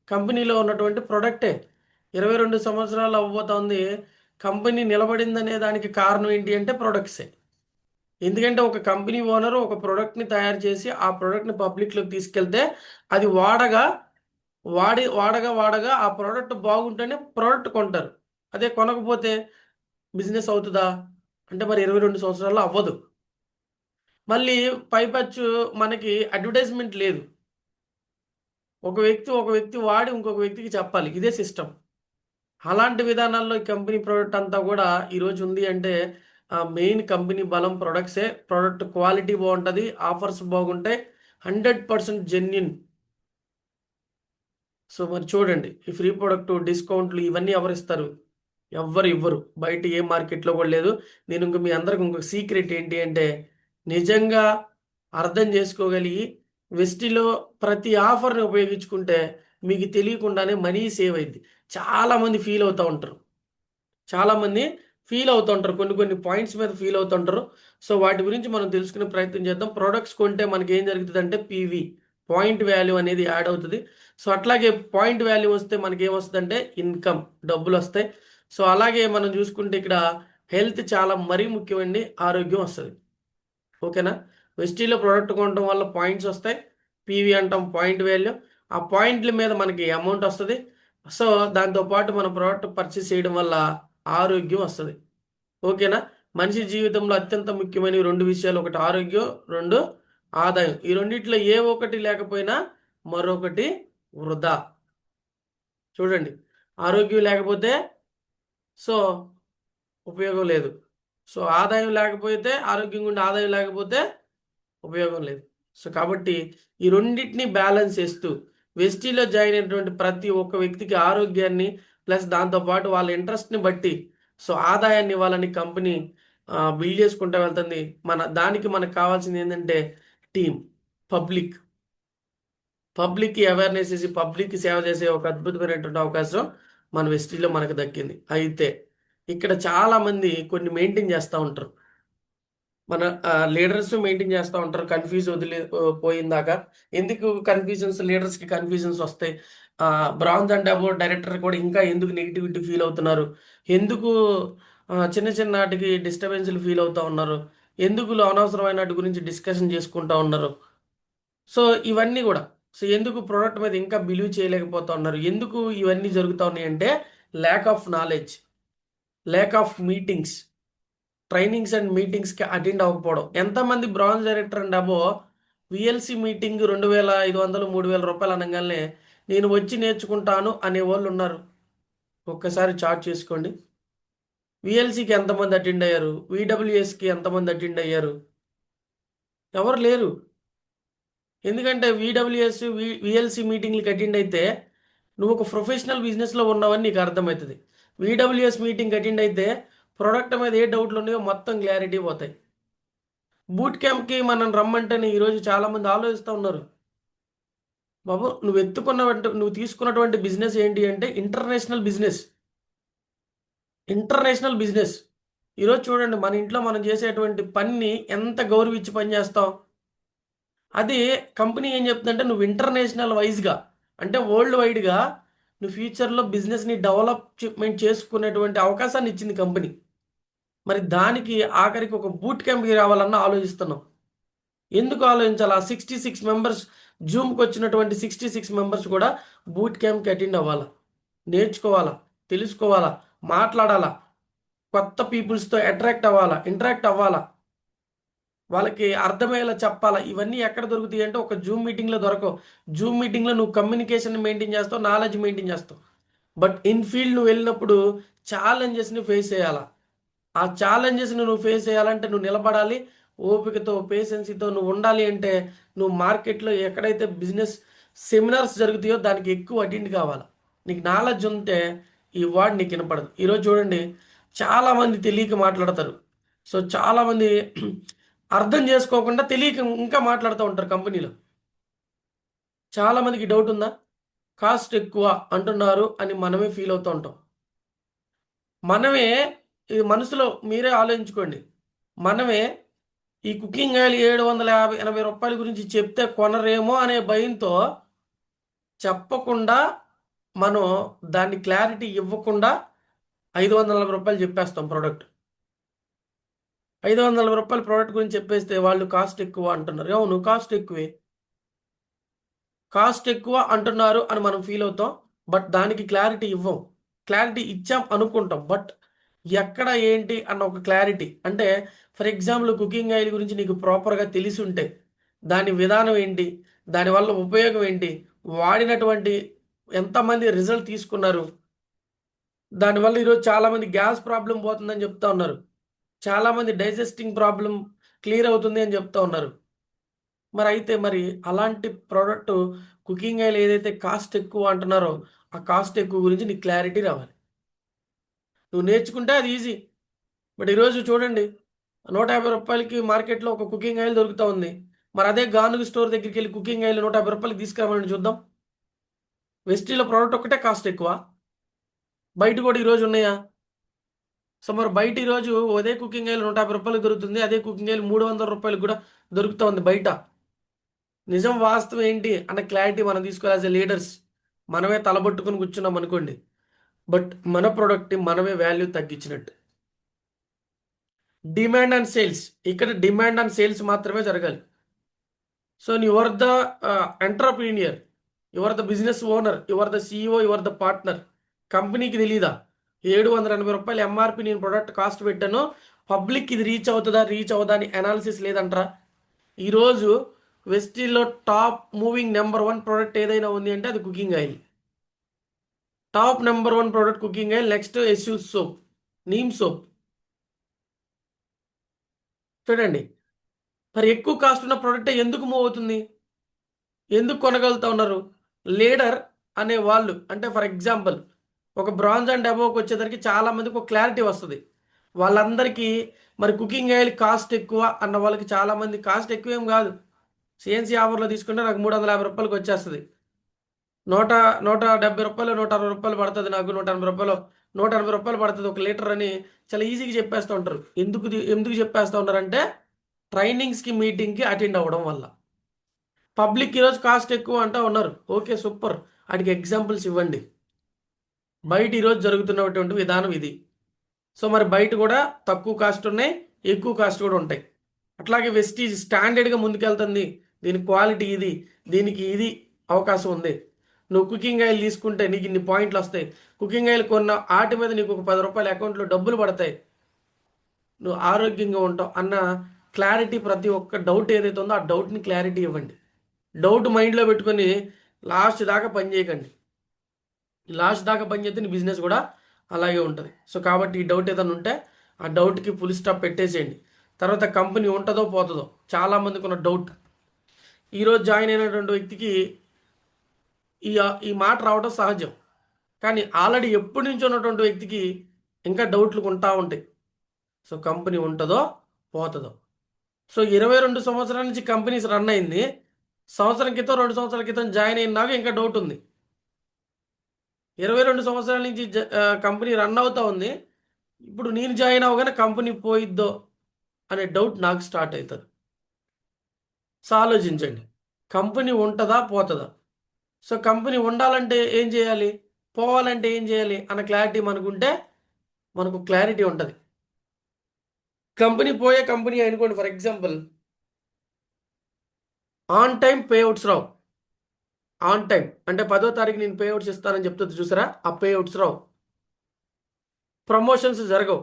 కంపెనీలో ఉన్నటువంటి ప్రొడక్టే. 22 సంవత్సరాలు అవ్వబోతోంది. కంపెనీ నిలబడిందనే దానికి కారణం ఏంటి అంటే ప్రొడక్ట్సే. ఎందుకంటే ఒక కంపెనీ ఓనర్ ఒక ప్రోడక్ట్ని తయారు చేసి ఆ ప్రోడక్ట్ని పబ్లిక్లోకి తీసుకెళ్తే అది వాడగా ఆ ప్రోడక్ట్ బాగుంటేనే ప్రోడక్ట్ కొంటారు. అదే కొనకపోతే బిజినెస్ అవుతుందా అంటే మరి 22 సంవత్సరాల్లో అవ్వదు. మళ్ళీ పైపచ్చు మనకి అడ్వర్టైజ్మెంట్ లేదు. ఒక వ్యక్తి వాడి ఇంకొక వ్యక్తికి చెప్పాలి. ఇదే సిస్టమ్. అలాంటి విధానాల్లో ఈ కంపెనీ ప్రోడక్ట్ అంతా కూడా ఈరోజు ఉంది అంటే మెయిన్ కంపెనీ బలం ప్రొడక్ట్సే. ప్రోడక్ట్ క్వాలిటీ బాగుంటుంది, ఆఫర్స్ బాగుంటాయి, 100% జెన్యున్. సో మరి చూడండి, ఈ ఫ్రీ ప్రొడక్ట్ డిస్కౌంట్లు ఇవన్నీ ఎవరిస్తారు? ఎవ్వరు ఇవ్వరు. బయట ఏ మార్కెట్లో కూడా లేదు. నేను ఇంక మీ అందరికి ఇంకొక సీక్రెట్ ఏంటి అంటే, నిజంగా అర్థం చేసుకోగలిగి వెస్టిలో ప్రతి ఆఫర్ని ఉపయోగించుకుంటే మీకు తెలియకుండానే మనీ సేవ్ అయింది. చాలామంది ఫీల్ అవుతూ ఉంటారు. చాలామంది ఫీల్ అవుతుంటారు. కొన్ని కొన్ని పాయింట్స్ మీద ఫీల్ అవుతుంటారు. సో వాటి గురించి మనం తెలుసుకునే ప్రయత్నం చేద్దాం. ప్రొడక్ట్స్ కొంటే మనకి ఏం జరుగుతుందంటే పీవీ, పాయింట్ వాల్యూ అనేది యాడ్ అవుతుంది. సో అట్లాగే పాయింట్ వాల్యూ వస్తే మనకి ఏమొస్తుందంటే ఇన్కమ్, డబ్బులు వస్తాయి. సో అలాగే మనం చూసుకుంటే ఇక్కడ హెల్త్ చాలా మరీ ముఖ్యమండి. ఆరోగ్యం వస్తుంది. ఓకేనా? వెస్టీలో ప్రోడక్ట్ కొనడం వల్ల పాయింట్స్ వస్తాయి. పీవీ అంటాం, పాయింట్ వాల్యూ. ఆ పాయింట్ల మీద మనకి అమౌంట్ వస్తుంది. సో దాంతోపాటు మన ప్రోడక్ట్ పర్చేస్ చేయడం వల్ల ఆరోగ్యం వస్తుంది. ఓకేనా? మనిషి జీవితంలో అత్యంత ముఖ్యమైన రెండు విషయాలు, ఒకటి ఆరోగ్యం, రెండు ఆదాయం. ఈ రెండిట్లో ఏ ఒకటి లేకపోయినా మరొకటి వృధా. చూడండి, ఆరోగ్యం లేకపోతే సో ఉపయోగం లేదు. సో ఆదాయం లేకపోతే, ఆరోగ్యం గుండి ఆదాయం లేకపోతే ఉపయోగం లేదు. సో కాబట్టి ఈ రెండింటిని బ్యాలెన్స్ చేస్తూ వెస్టీలో జాయిన్ అయినటువంటి ప్రతి ఒక్క వ్యక్తికి ఆరోగ్యాన్ని ప్లస్ దాంతోపాటు వాళ్ళ ఇంట్రెస్ట్ని బట్టి సో ఆదాయాన్ని ఇవ్వాలని కంపెనీ బిల్డ్ చేసుకుంటూ వెళ్తుంది. దానికి మనకు కావాల్సింది ఏంటంటే టీం, పబ్లిక్. పబ్లిక్కి అవేర్నెస్ చేసి పబ్లిక్కి సేవ చేసే ఒక అద్భుతమైనటువంటి అవకాశం మన వెస్టీలో మనకు దక్కింది. అయితే ఇక్కడ చాలామంది కొన్ని మెయింటైన్ చేస్తూ ఉంటారు. మన లీడర్స్ మెయింటైన్ చేస్తూ ఉంటారు. పోయిందాక ఎందుకు కన్ఫ్యూజన్స్, లీడర్స్కి కన్ఫ్యూజన్స్ వస్తాయి. బ్రాంజ్ అండ్ అబౌట్ డైరెక్టర్ కూడా ఇంకా ఎందుకు నెగిటివిటీ ఫీల్ అవుతున్నారు? ఎందుకు చిన్న చిన్న వాటికి డిస్టర్బెన్స్లు ఫీల్ అవుతూ ఉన్నారు? ఎందుకు అనవసరమైన వాటి గురించి డిస్కషన్ చేసుకుంటూ ఉన్నారు? సో ఇవన్నీ కూడా, సో ఎందుకు ప్రోడక్ట్ మీద ఇంకా బిలీవ్ చేయలేకపోతా ఉన్నారు? ఎందుకు ఇవన్నీ జరుగుతూ ఉన్నాయి అంటే lack of knowledge, lack of meetings, trainings and మీటింగ్స్కి అటెండ్ అవ్వకపోవడం. ఎంతమంది bronze director and above VLC meeting 2500 3000 రూపాయలు అనగానే నేను వచ్చి నేర్చుకుంటాను అనే వాళ్ళు ఉన్నారు. ఒక్కసారి చార్ట్ చేసుకోండి. విఎల్సికి ఎంతమంది అటెండ్ అయ్యారు? విడబ్ల్యూఎస్కి ఎంతమంది అటెండ్ అయ్యారు? ఎవరు లేరు. ఎందుకంటే విడబ్ల్యూఎస్ విఎల్సి మీటింగ్లకి అటెండ్ అయితే నువ్వు ఒక ప్రొఫెషనల్ బిజినెస్లో ఉన్నావని నీకు అర్థమవుతుంది. విడబ్ల్యూఎస్ మీటింగ్ అటెండ్ అయితే ప్రోడక్ట్ మీద ఏ డౌట్లు ఉన్నాయో మొత్తం క్లారిటీ పోతాయి. బూట్ క్యాంప్కి మనం రమ్మంటేనే ఈరోజు చాలామంది ఆలోచిస్తూ ఉన్నారు. బాబు, నువ్వు తీసుకున్నటువంటి బిజినెస్ ఏంటి అంటే ఇంటర్నేషనల్ బిజినెస్. International business. ఈరోజు చూడండి, మన ఇంట్లో మనం చేసేటువంటి పని ఎంత గౌరవించి పని చేస్తాం. అది కంపెనీ ఏం చెప్తుందంటే నువ్వు ఇంటర్నేషనల్ వైజ్గా అంటే వరల్డ్ వైడ్గా నువ్వు ఫ్యూచర్లో బిజినెస్ని డెవలప్మెంట్ చేసుకునేటువంటి అవకాశాన్ని ఇచ్చింది కంపెనీ. మరి దానికి ఆఖరికి ఒక బూట్ క్యాంప్కి రావాలన్న ఆలోచిస్తున్నాం. ఎందుకు ఆలోచించాలి? ఆ 66 మెంబర్స్, జూమ్కి వచ్చినటువంటి 66 మెంబర్స్ కూడా బూట్ క్యాంప్కి అటెండ్ అవ్వాలా, నేర్చుకోవాలా, తెలుసుకోవాలా, మాట్లాడాలా, కొత్త పీపుల్స్తో ఇంటరాక్ట్ అవ్వాలా, వాళ్ళకి అర్థమయ్యేలా చెప్పాలా. ఇవన్నీ ఎక్కడ దొరుకుతాయి అంటే ఒక జూమ్ మీటింగ్లో దొరకవు. జూమ్ మీటింగ్లో నువ్వు కమ్యూనికేషన్ మెయింటైన్ చేస్తావు, నాలెడ్జ్ మెయింటైన్ చేస్తావు. బట్ ఇన్ ఫీల్డ్ నువ్వు వెళ్ళినప్పుడు ఛాలెంజెస్ని ఫేస్ చేయాలా. ఆ ఛాలెంజెస్ని నువ్వు ఫేస్ చేయాలంటే నువ్వు నిలబడాలి. ఓపికతో, పేషెన్సీతో నువ్వు ఉండాలి. అంటే నువ్వు మార్కెట్లో ఎక్కడైతే బిజినెస్ సెమినార్స్ జరుగుతాయో దానికి ఎక్కువ అటెండ్ కావాలి. నీకు నాలెడ్జ్ ఉంటే ఈ వర్డ్ నీకు వినపడదు. ఈరోజు చూడండి, చాలామంది తెలియక మాట్లాడతారు. సో చాలామంది అర్థం చేసుకోకుండా తెలియక ఇంకా మాట్లాడుతూ ఉంటారు కంపెనీలో. చాలామందికి డౌట్ ఉందా? కాస్ట్ ఎక్కువ అంటున్నారు అని మనమే ఫీల్ అవుతూ ఉంటాం. మనమే ఇది మనసులో మీరే ఆలోచించుకోండి. మనమే ఈ కుకింగ్ ఆయిల్ 750-80 రూపాయల గురించి చెప్తే కొనరేమో అనే భయంతో చెప్పకుండా, మనం దాన్ని క్లారిటీ ఇవ్వకుండా 540 రూపాయలు చెప్పేస్తాం ప్రోడక్ట్. 540 రూపాయల ప్రోడక్ట్ గురించి చెప్పేస్తే వాళ్ళు కాస్ట్ ఎక్కువ అంటున్నారు. అవును, కాస్ట్ ఎక్కువ అంటున్నారు అని మనం ఫీల్ అవుతాం. బట్ దానికి క్లారిటీ ఇవ్వం. క్లారిటీ ఇచ్చాం అనుకుంటాం, బట్ ఎక్కడ ఏంటి అన్న ఒక క్లారిటీ అంటే, ఫర్ ఎగ్జాంపుల్ కుకింగ్ ఆయిల్ గురించి నీకు ప్రాపర్గా తెలిసి ఉంటే దాని విధానం ఏంటి, దానివల్ల ఉపయోగం ఏంటి, వాడినటువంటి ఎంతమంది రిజల్ట్ తీసుకున్నారు, దానివల్ల ఈరోజు చాలామంది గ్యాస్ ప్రాబ్లం పోతుందని చెప్తా ఉన్నారు, చాలామంది డైజెస్టింగ్ ప్రాబ్లం క్లియర్ అవుతుంది అని చెప్తా ఉన్నారు. మరి అలాంటి ప్రోడక్ట్ కుకింగ్ ఆయిల్ ఏదైతే కాస్ట్ ఎక్కువ అంటున్నారో ఆ కాస్ట్ ఎక్కువ గురించి నీకు క్లారిటీ రావాలి. నువ్వు నేర్చుకుంటే అది ఈజీ. బట్ ఈరోజు చూడండి, 150 రూపాయలకి మార్కెట్లో ఒక కుకింగ్ ఆయిల్ దొరుకుతూ ఉంది. మరి అదే గానుగ స్టోర్ దగ్గరికి వెళ్ళి కుకింగ్ ఆయిల్ 150 రూపాయలకి తీసుకురామని చూద్దాం. వెస్టీలో ప్రోడక్ట్ ఒకటే కాస్ట్ ఎక్కువ, బయట కూడా ఈరోజు ఉన్నాయా? సో మరి బయట ఈరోజు అదే కుకింగ్ ఆయిల్ 150 రూపాయలకు దొరుకుతుంది, అదే కుకింగ్ ఆయిల్ 300 రూపాయలకు కూడా దొరుకుతూ ఉంది బయట. నిజం వాస్తవం ఏంటి అన్న క్లారిటీ మనం తీసుకోవాలి. యాజ్ ఎ లీడర్స్ మనమే తలబట్టుకుని కూర్చున్నాం అనుకోండి, బట్ మన ప్రోడక్ట్ని మనమే వాల్యూ తగ్గించినట్టు. డిమాండ్ అండ్ సేల్స్, ఇక్కడ డిమాండ్ అండ్ సేల్స్ మాత్రమే జరగాలి. So your the entrepreneur, your the business owner, your the CEO, your the partner. కంపెనీకి తెలీదా 780 రూపాయలు ఎంఆర్పి నేను ప్రొడక్ట్ కాస్ట్ పెట్టాను, పబ్లిక్ ఇది రీచ్ అవుతుందా రీచ్ అవుదా అని అనాలిసిస్ లేదంటారా? ఈరోజు వెస్టీల్లో టాప్ మూవింగ్ నెంబర్ 1 ప్రోడక్ట్ ఏదైనా ఉంది అంటే అది cooking oil. Top number 1 product cooking oil. Next ఎస్యూస్ సోప్, నీమ్ సోప్. చూడండి, మరి ఎక్కువ కాస్ట్ ఉన్న ప్రోడక్ట్ ఎందుకు మూవ్ అవుతుంది, ఎందుకు కొనగలుగుతా ఉన్నారు? లీడర్ అనే వాళ్ళు అంటే ఫర్ ఎగ్జాంపుల్ ఒక బ్రాంజ్ అండ్ అబోవ్కి వచ్చేసరికి చాలా మందికి ఒక క్లారిటీ వస్తుంది. వాళ్ళందరికీ మరి కుకింగ్ ఆయిల్ కాస్ట్ ఎక్కువ అన్న వాళ్ళకి చాలామంది కాస్ట్ ఎక్కువ ఏం కాదు, సిఎన్సీ ఆఫర్లో తీసుకుంటే నాకు 350 రూపాయలకి వచ్చేస్తుంది. నూట 170 రూపాయలు, 160 రూపాయలు పడుతుంది, నాకు 180 రూపాయలు పడుతుంది 1 లీటర్ అని చాలా ఈజీగా చెప్పేస్తూ ఉంటారు. ఎందుకు చెప్పేస్తూ ఉంటారంటే ట్రైనింగ్స్కి, మీటింగ్కి అటెండ్ అవ్వడం వల్ల. పబ్లిక్ ఈరోజు కాస్ట్ ఎక్కువ అంటూ ఉన్నారు. Okay, super. వాటికి ఎగ్జాంపుల్స్ ఇవ్వండి. బయట ఈరోజు జరుగుతున్నటువంటి విధానం ఇది. సో మరి బయట కూడా తక్కువ కాస్ట్ ఉన్నాయి, ఎక్కువ కాస్ట్ కూడా ఉంటాయి. అట్లాగే వెస్టీజ్ స్టాండర్డ్గా ముందుకెళ్తుంది. దీని క్వాలిటీ ఇది, దీనికి ఇది అవకాశం ఉంది. నువ్వు కుకింగ్ ఆయిల్ తీసుకుంటే నీకు ఇన్ని పాయింట్లు వస్తాయి. కుకింగ్ ఆయిల్ కొన్న ఆటి మీద నీకు ఒక 10 రూపాయల అకౌంట్లో డబ్బులు పడతాయి, నువ్వు ఆరోగ్యంగా ఉంటావు అన్న క్లారిటీ. ప్రతి ఒక్క డౌట్ ఏదైతే ఉందో ఆ డౌట్ని క్లారిటీ ఇవ్వండి. డౌట్ మైండ్లో పెట్టుకొని లాస్ట్ దాకా పని చేయకండి. లాస్ట్ దాకా పని చేస్తే నీ బిజినెస్ కూడా అలాగే ఉంటుంది. సో కాబట్టి ఈ డౌట్ ఏదైనా ఉంటే ఆ డౌట్కి ఫుల్ స్టాప్ పెట్టేసేయండి. తర్వాత కంపెనీ ఉంటుందో పోతుందో చాలామందికి ఉన్న డౌట్. ఈరోజు జాయిన్ అయినటువంటి వ్యక్తికి ఈ ఈ మాట రావడం సహజం, కానీ ఆల్రెడీ ఎప్పటి నుంచి ఉన్నటువంటి వ్యక్తికి ఇంకా డౌట్లు ఉంటా ఉంటాయి. సో కంపెనీ ఉంటుందో పోతుందో. సో 22 సంవత్సరాల నుంచి కంపెనీస్ రన్ అయింది, సంవత్సరం క్రితం 2 సంవత్సరాల క్రితం జాయిన్ అయిన నాకు ఇంకా డౌట్ ఉంది. 22 సంవత్సరాల నుంచి కంపెనీ రన్ అవుతా ఉంది, ఇప్పుడు నేను జాయిన్ అవ్వగానే కంపెనీ పోయిద్దో అనే డౌట్ నాకు స్టార్ట్ అవుతుంది. సో ఆలోచించండి, కంపెనీ ఉంటుందా పోతుందా? సో కంపెనీ ఉండాలంటే ఏం చేయాలి, పోవాలంటే ఏం చేయాలి అన్న క్లారిటీ మనకుంటే మనకు క్లారిటీ ఉంటుంది. కంపెనీ అనుకోండి, for example on time payouts Rao. On time అంటే 10వ తారీఖు నేను పేఅవుట్స్ ఇస్తానని చెప్తుంది చూసారా, ఆ పేఅవుట్స్ రావు. ప్రమోషన్స్ జరగవు.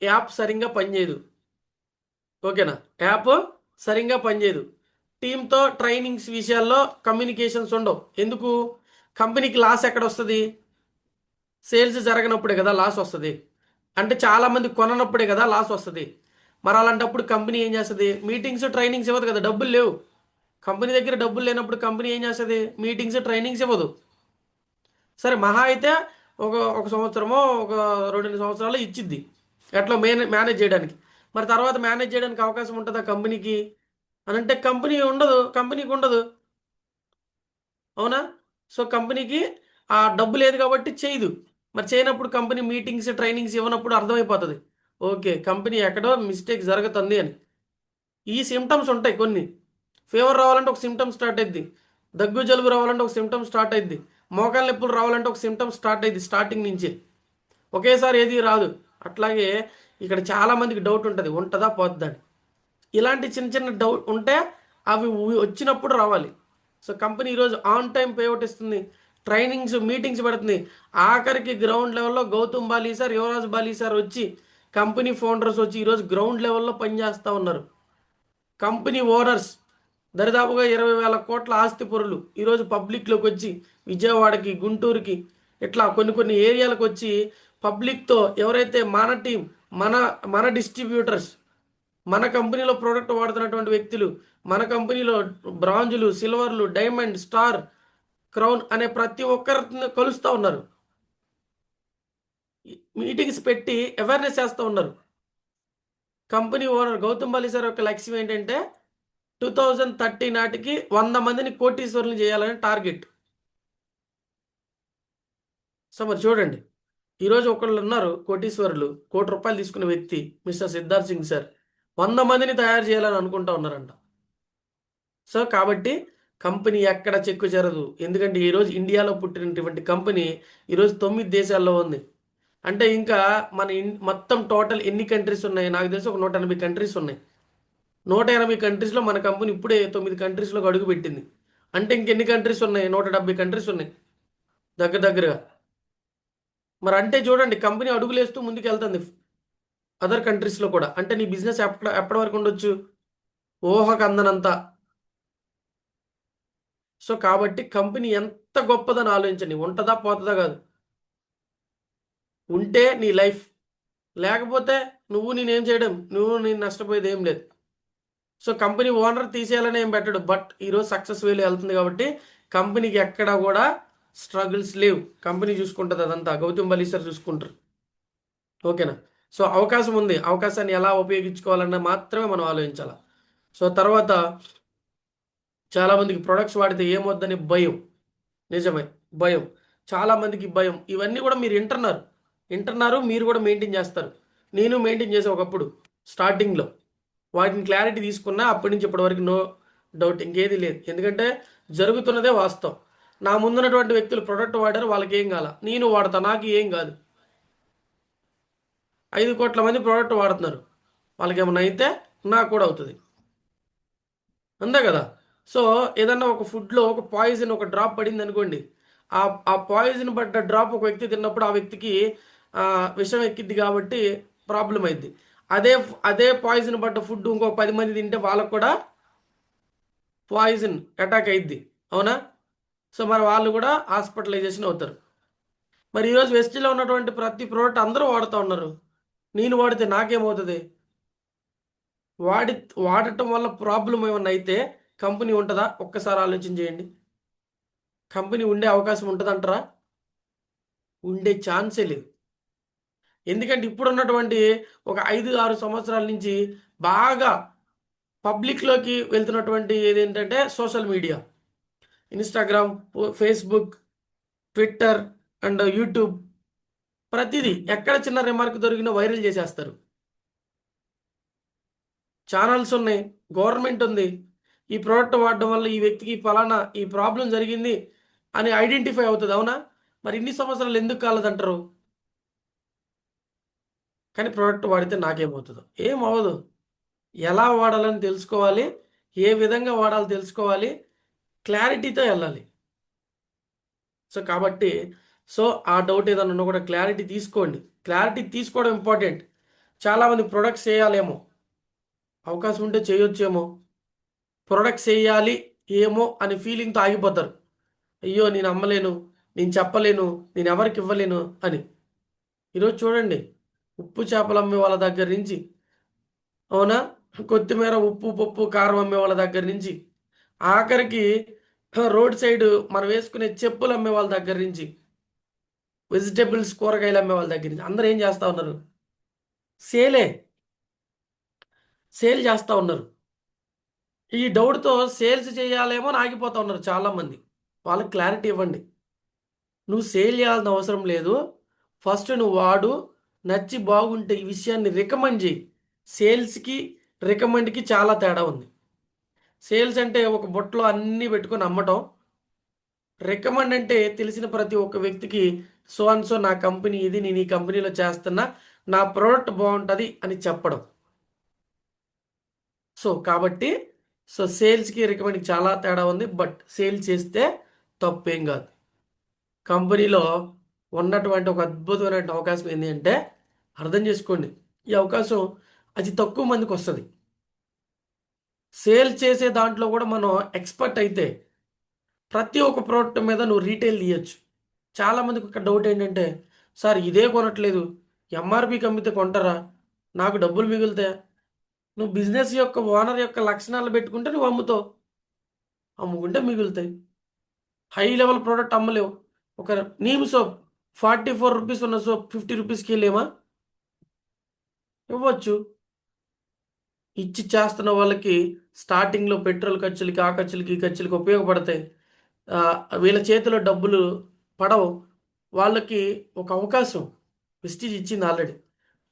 యాప్ సరిగ్గా పనిచేయదు. ఓకేనా? యాప్ సరిగ్గా పనిచేయదు. టీంతో ట్రైనింగ్స్ విషయాల్లో కమ్యూనికేషన్స్ ఉండవు. ఎందుకు? కంపెనీకి లాస్ ఎక్కడ వస్తుంది? సేల్స్ జరగనప్పుడే కదా లాస్ వస్తుంది. అంటే చాలామంది కొననప్పుడే కదా లాస్ వస్తుంది. మరి అలాంటప్పుడు కంపెనీ ఏం చేస్తుంది? మీటింగ్స్ ట్రైనింగ్స్ ఇవ్వదు కదా, డబ్బులు లేవు. కంపెనీ దగ్గర డబ్బులు లేనప్పుడు కంపెనీ ఏం చేస్తుంది? మీటింగ్స్ ట్రైనింగ్స్ ఇవ్వదు. సరే మహా అయితే ఒక ఒక సంవత్సరమో ఒక 2 సంవత్సరాలు ఇచ్చిద్ది ఎట్లా మేనేజ్ చేయడానికి. మరి తర్వాత మేనేజ్ చేయడానికి అవకాశం ఉంటుందా కంపెనీకి? అని అంటే కంపెనీకి ఉండదు. అవునా? సో కంపెనీకి ఆ డబ్బు లేదు కాబట్టి చేయదు. మరి చేయనప్పుడు కంపెనీ మీటింగ్స్ ట్రైనింగ్స్ ఇవ్వనప్పుడు అర్థమైపోతుంది, ఓకే కంపెనీ ఎక్కడో మిస్టేక్ జరుగుతుంది అని. ఈ సిమ్టమ్స్ ఉంటాయి కొన్ని. ఫీవర్ రావాలంటే ఒక సిమ్టమ్ స్టార్ట్ అయింది. దగ్గు జలుబు రావాలంటే ఒక సిమ్టమ్ స్టార్ట్ అయింది. మోకాళ్ళ నొప్పులు రావాలంటే ఒక సిమ్టమ్ స్టార్ట్ అయింది స్టార్టింగ్ నుంచి. ఒకేసారి ఏది రాదు. అట్లాగే ఇక్కడ చాలామందికి డౌట్ ఉంటుంది, ఉంటుందా పోతుందని. ఇలాంటి చిన్న చిన్న డౌట్ ఉంటే అవి వచ్చినప్పుడు రావాలి. సో కంపెనీ ఈరోజు ఆన్ టైం పేఅవుట్ ఇస్తుంది, ట్రైనింగ్స్ మీటింగ్స్ పెడుతుంది. ఆఖరికి గ్రౌండ్ లెవెల్లో గౌతమ్ బాలి సార్, యువరాజ్ బాలి సార్ వచ్చి, కంపెనీ ఫౌండర్స్ వచ్చి ఈరోజు గ్రౌండ్ లెవెల్లో పనిచేస్తూ ఉన్నారు. కంపెనీ ఓనర్స్ దరిదాపుగా 20,000 కోట్ల ఆస్తి పరులు ఈరోజు పబ్లిక్లోకి వచ్చి, విజయవాడకి గుంటూరుకి ఇట్లా కొన్ని కొన్ని ఏరియాలకు వచ్చి పబ్లిక్తో, ఎవరైతే మన టీం, మన మన డిస్ట్రిబ్యూటర్స్, మన కంపెనీలో ప్రోడక్ట్ వాడుతున్నటువంటి వ్యక్తులు, మన కంపెనీలో బ్రాంజులు, సిల్వర్లు, డైమండ్, స్టార్, క్రౌన్ అనే ప్రతి ఒక్కరిని కలుస్తూ ఉన్నారు. మీటింగ్స్ పెట్టి అవేర్నెస్ చేస్తూ ఉన్నారు. Company owner Gautam Bali sir యొక్క లక్ష్యం ఏంటంటే 2030 నాటికి 100 మందిని కోటీశ్వరులు చేయాలని టార్గెట్. సో మరి చూడండి, ఈరోజు ఒకళ్ళు ఉన్నారు కోటీశ్వరులు, ₹1,00,00,000 తీసుకున్న వ్యక్తి మిస్టర్ సిద్ధార్థ్ సింగ్ సార్ 100 మందిని తయారు చేయాలని అనుకుంటా ఉన్నారంట. సో కాబట్టి కంపెనీ ఎక్కడ చెక్కు చెరదు. ఎందుకంటే ఈరోజు ఇండియాలో పుట్టినటువంటి కంపెనీ ఈరోజు 9 దేశాల్లో ఉంది. అంటే ఇంకా మన మొత్తం టోటల్ ఎన్ని కంట్రీస్ ఉన్నాయి? నాకు తెలిసి ఒక 180 కంట్రీస్ ఉన్నాయి. 180 కంట్రీస్లో మన కంపెనీ ఇప్పుడే 9 కంట్రీస్లోకి అడుగు పెట్టింది. అంటే ఇంకెన్ని కంట్రీస్ ఉన్నాయి? 170 కంట్రీస్ ఉన్నాయి దగ్గర దగ్గరగా. మరి అంటే చూడండి, కంపెనీ అడుగులేస్తూ ముందుకు వెళ్తుంది అదర్ కంట్రీస్లో కూడా. అంటే నీ బిజినెస్ ఎప్పటి వరకు ఉండొచ్చు? ఊహకు అందనంత. సో కాబట్టి కంపెనీ ఎంత గొప్పదని ఆలోచించండి. ఉంటుందా పోతుందా కాదు. ఉంటే నీ లైఫ్, లేకపోతే నేనేం చేయడం, నేను నష్టపోయేది ఏం లేదు. సో కంపెనీ ఓనర్ తీసేయాలని ఏం పెట్టడు. బట్ ఈరోజు సక్సెస్ వేలో వెళ్తుంది కాబట్టి కంపెనీకి ఎక్కడ కూడా స్ట్రగుల్స్ లేవు. కంపెనీ చూసుకుంటుంది అదంతా. గౌతమ్ బలి సార్ చూసుకుంటారు. ఓకేనా? సో అవకాశం ఉంది. అవకాశాన్ని ఎలా ఉపయోగించుకోవాలన్న మాత్రమే మనం ఆలోచించాలి. సో తర్వాత చాలామందికి ప్రొడక్ట్స్ వాడితే ఏమొద్దని భయం. నిజమే, భయం. చాలామందికి భయం. ఇవన్నీ కూడా మీరు వింటున్నారు, మీరు కూడా మెయింటైన్ చేస్తారు. నేను మెయింటైన్ చేసే ఒకప్పుడు స్టార్టింగ్లో వాటిని క్లారిటీ తీసుకున్నా. అప్పటి నుంచి ఇప్పటి వరకు నో డౌట్, ఇంకేది లేదు. ఎందుకంటే జరుగుతున్నదే వాస్తవం. నా ముందున్నటువంటి వ్యక్తులు ప్రొడక్ట్ వాడారు, వాళ్ళకి ఏం కాల, నేను వాడతా, నాకు ఏం కాదు. 5 కోట్ల మంది ప్రోడక్ట్ వాడుతున్నారు, వాళ్ళకి ఏమన్నా అయితే నాకు కూడా అవుతుంది. అంతే కదా? సో ఏదన్నా ఒక ఫుడ్లో ఒక పాయిజన్, ఒక డ్రాప్ పడింది అనుకోండి, ఆ ఆ పాయిజన్ పడ్డ డ్రాప్ ఒక వ్యక్తి తిన్నప్పుడు ఆ వ్యక్తికి విషం ఎక్కిద్ది కాబట్టి ప్రాబ్లం అయింది. అదే అదే పాయిజన్ పడ్డ ఫుడ్ ఇంకో 10 మంది తింటే వాళ్ళకు కూడా పాయిజన్ అటాక్ అయింది. అవునా? సో మరి వాళ్ళు కూడా హాస్పిటలైజేషన్ అవుతారు. మరి ఈరోజు వెస్ట్లో ఉన్నటువంటి ప్రతి ప్రోడక్ట్ అందరూ వాడుతూ ఉన్నారు. నేను వాడితే నాకేమవుతుంది? వాడి వాడటం వల్ల ప్రాబ్లం ఏమన్నా అయితే కంపెనీ ఉంటుందా? ఒక్కసారి ఆలోచన చేయండి. కంపెనీ ఉండే అవకాశం ఉంటుందంటారా? ఉండే ఛాన్సే లేదు. ఎందుకంటే ఇప్పుడున్నటువంటి ఒక 5-6 సంవత్సరాల నుంచి బాగా పబ్లిక్లోకి వెళ్తున్నటువంటి ఏదేంటంటే social media, Instagram, Facebook, Twitter and YouTube. ప్రతిదీ ఎక్కడ చిన్న రిమార్క్ దొరికినా వైరల్ చేసేస్తారు. ఛానల్స్ ఉన్నాయి, గవర్నమెంట్ ఉంది. ఈ ప్రోడక్ట్ వాడడం వల్ల ఈ వ్యక్తికి ఫలానా ఈ ప్రాబ్లం జరిగింది అని ఐడెంటిఫై అవుతుంది. అవునా? మరి ఇన్ని సంవత్సరాలు ఎందుకు కాలేదంటారు? కానీ ప్రోడక్ట్ వాడితే నాకేమవుతుందో? ఏమవ్వదు. ఎలా వాడాలని తెలుసుకోవాలి, ఏ విధంగా వాడాలో తెలుసుకోవాలి, క్లారిటీతో వెళ్ళాలి. సో కాబట్టి సో ఆ డౌట్ ఏదైనా ఉన్నా కూడా క్లారిటీ తీసుకోండి. క్లారిటీ తీసుకోవడం ఇంపార్టెంట్. చాలామంది ప్రొడక్ట్స్ చేయాలేమో, అవకాశం ఉంటే చేయొచ్చేమో, ప్రొడక్ట్స్ చేయాలి ఏమో అని ఫీలింగ్తో ఆగిపోతారు. అయ్యో నేను అమ్మలేను, నేను చెప్పలేను, నేను ఎవరికి ఇవ్వలేను అని. ఈరోజు చూడండి, ఉప్పు చేపలు అమ్మే వాళ్ళ దగ్గర నుంచి, అవునా, కొత్తిమీర, ఉప్పు, పప్పు, కారం అమ్మే వాళ్ళ దగ్గర నుంచి, ఆఖరికి రోడ్ సైడ్ మనం వేసుకునే చెప్పులు అమ్మే వాళ్ళ దగ్గర నుంచి, వెజిటేబుల్స్ కూరగాయలు అమ్మే వాళ్ళ దగ్గర నుంచి అందరూ ఏం చేస్తూ ఉన్నారు? సేలే, సేల్ చేస్తూ ఉన్నారు. ఈ డౌట్తో సేల్స్ చేయాలేమో అని ఆగిపోతూ ఉన్నారు చాలామంది. వాళ్ళకి క్లారిటీ ఇవ్వండి. నువ్వు సేల్ చేయాల్సిన అవసరం లేదు. ఫస్ట్ నువ్వు వాడు, నచ్చి బాగుంటే ఈ విషయాన్ని రికమెండ్ చేయి. సేల్స్కి రికమెండ్కి చాలా తేడా ఉంది. సేల్స్ అంటే ఒక బుట్టలో అన్నీ పెట్టుకొని అమ్మటం. రికమెండ్ అంటే తెలిసిన ప్రతి ఒక్క వ్యక్తికి సో అండ్ సో నా కంపెనీ ఇది, నేను ఈ కంపెనీలో చేస్తున్నా, నా ప్రోడక్ట్ బాగుంటుంది అని చెప్పడం. సో కాబట్టి సో సేల్స్కి రికమెండ్కి చాలా తేడా ఉంది. బట్ సేల్ చేస్తే తప్పేం కాదు. కంపెనీలో ఉన్నటువంటి ఒక అద్భుతమైన అవకాశం ఏంటి అంటే, అర్థం చేసుకోండి, ఈ అవకాశం అతి తక్కువ మందికి వస్తుంది. సేల్ చేసే దాంట్లో కూడా మనం ఎక్స్పర్ట్ అయితే ప్రతి ఒక్క ప్రోడక్ట్ మీద నువ్వు రీటైల్ తీయచ్చు. చాలామందికి ఒక డౌట్ ఏంటంటే, సార్ ఇదే కొనట్లేదు, ఎంఆర్పికి అమ్మితే కొంటారా, నాకు డబ్బులు మిగులుతాయా? నువ్వు బిజినెస్ యొక్క ఓనర్ యొక్క లక్షణాలు పెట్టుకుంటే నువ్వు అమ్ముతావు, అమ్ముకుంటే మిగులుతాయి. హై లెవెల్ ప్రోడక్ట్ అమ్మలేవు. ఒక నీమ్ సోప్, 44 రూపీస్ ఉన్న సోప్ 50 రూపీస్కి వెళ్ళేమా? ఇవ్వచ్చు. ఇచ్చి చేస్తున్న వాళ్ళకి స్టార్టింగ్లో పెట్రోల్ ఖర్చులకి, ఆ ఖర్చులకి, ఈ ఖర్చులకి ఉపయోగపడతాయి. ఆ, వీళ్ళ చేతిలో డబ్బులు పడవు. వాళ్ళకి ఒక అవకాశం విస్టీజ్ ఇచ్చింది ఆల్రెడీ.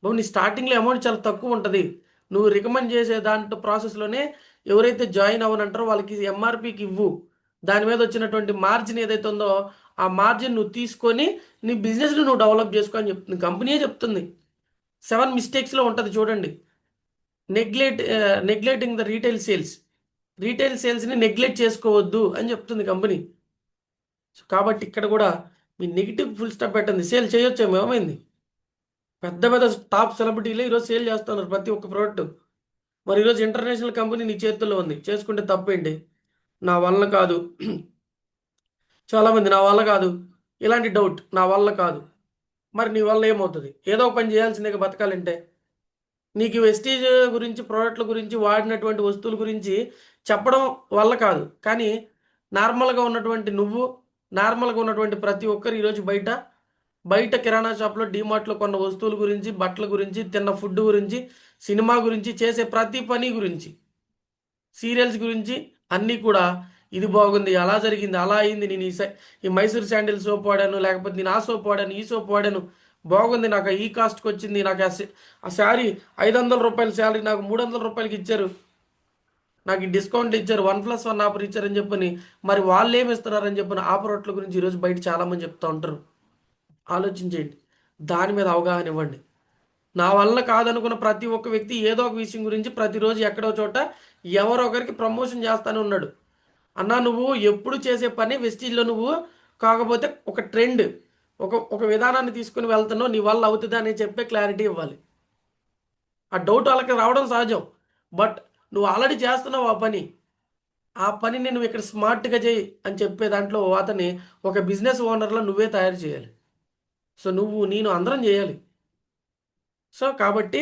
బాబు నీ స్టార్టింగ్లో అమౌంట్ చాలా తక్కువ ఉంటుంది. నువ్వు రికమెండ్ చేసే దాంట్లో ప్రాసెస్లోనే ఎవరైతే జాయిన్ అవ్వనంటారో వాళ్ళకి ఎంఆర్పికి ఇవ్వు. దాని మీద వచ్చినటువంటి మార్జిన్ ఏదైతే ఉందో ఆ మార్జిన్ నువ్వు తీసుకొని నీ బిజినెస్ని నువ్వు డెవలప్ చేసుకో అని చెప్తుంది. కంపెనీయే చెప్తుంది. 7 మిస్టేక్స్లో ఉంటుంది చూడండి. Neglect neglecting the retail sales. Retail సేల్స్ని నెగ్లెక్ట్ చేసుకోవద్దు అని చెప్తుంది కంపెనీ. సో కాబట్టి ఇక్కడ కూడా మీ నెగిటివ్ ఫుల్ స్టాప్ పెట్టండి. సేల్ చేయొచ్చేమో, ఏమైంది? పెద్ద పెద్ద టాప్ సెలబ్రిటీలే ఈరోజు సేల్ చేస్తున్నారు ప్రతి ఒక్క ప్రోడక్ట్. మరి ఈరోజు ఇంటర్నేషనల్ కంపెనీ నీ చేతుల్లో ఉంది, చేసుకుంటే తప్పేంటి? నా వల్ల కాదు, చాలామంది నా వల్ల కాదు, ఇలాంటి డౌట్, నా వల్ల కాదు. మరి నీ వల్ల ఏమవుతుంది? ఏదో ఒక పని చేయాల్సిందే బతకాలంటే. నీకు వెస్టీజ్ గురించి, ప్రోడక్ట్ల గురించి, వాడినటువంటి వస్తువుల గురించి చెప్పడం వల్ల కాదు. కానీ నార్మల్గా ఉన్నటువంటి నువ్వు, నార్మల్గా ఉన్నటువంటి ప్రతి ఒక్కరు ఈరోజు బయట బయట కిరాణా షాప్లో, డీమార్ట్లో కొన్న వస్తువుల గురించి, బట్టల గురించి, తిన్న ఫుడ్ గురించి, సినిమా గురించి, చేసే ప్రతి పని గురించి, సీరియల్స్ గురించి అన్నీ కూడా ఇది బాగుంది, అలా జరిగింది, అలా అయింది, నేను ఈ మైసూర్ శాండిల్ సోప్ వాడాను, లేకపోతే నేను ఆ సోప్ వాడాను, ఈ సోప్ వాడాను, బాగుంది, నాకు ఈ కాస్ట్కి వచ్చింది, నాకు ఆ శారీ 500 రూపాయల శాలరీ నాకు 300 రూపాయలకి ఇచ్చారు, నాకు ఈ డిస్కౌంట్ ఇచ్చారు, 1+1 ఆఫర్ ఇచ్చారని చెప్పని, మరి వాళ్ళు ఏమి ఇస్తున్నారని చెప్పని ఆ ప్రోడక్ట్ల గురించి ఈరోజు బయట చాలామంది చెప్తూ ఉంటారు. ఆలోచించేయండి. దాని మీద అవగాహన ఇవ్వండి. నా వల్ల కాదనుకున్న ప్రతి ఒక్క వ్యక్తి ఏదో ఒక విషయం గురించి ప్రతిరోజు ఎక్కడో చోట ఎవరో ఒకరికి ప్రమోషన్ చేస్తానే ఉన్నాడు. అన్నా నువ్వు ఎప్పుడు చేసే పని వెస్టీజ్లో నువ్వు, కాకపోతే ఒక ట్రెండ్, ఒక ఒక విధానాన్ని తీసుకుని వెళ్తున్నావు, నీ వల్ల అవుతుందా అని చెప్పే క్లారిటీ ఇవ్వాలి. ఆ డౌట్ వాళ్ళకి రావడం సహజం. బట్ నువ్వు ఆల్రెడీ చేస్తున్నావు ఆ పని. ఆ పనిని నువ్వు ఇక్కడ స్మార్ట్గా చేయి అని చెప్పే దాంట్లో అతన్ని ఒక బిజినెస్ ఓనర్లో నువ్వే తయారు చేయాలి. సో నువ్వు నేను అందరం చేయాలి. సో కాబట్టి